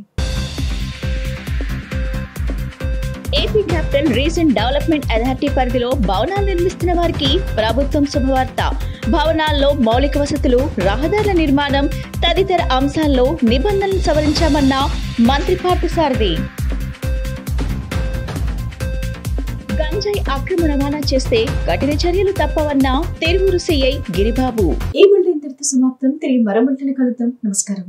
AP capital recent development authority పరిధిలో భవనాలు నిర్మిస్తున్న వారికి ప్రభుత్వం శుభవార్త. భవనాల్లో మౌలిక వసతులు, రహదారుల నిర్మాణం తదితర అంశాల్లో నిబంధనలు సవరించామన్న మంత్రి పార్థసారథి. గంజాయి అక్రమ రవాణా చేస్తే కఠిన చర్యలు తప్పవన్న తిరువురు సీఐ గిరిబాబు. ఈ బులెటిన్ ఇంతటితో సమాప్తం. తిరిగి మరో బులెటిన్ కలుద్దాం. నమస్కారం.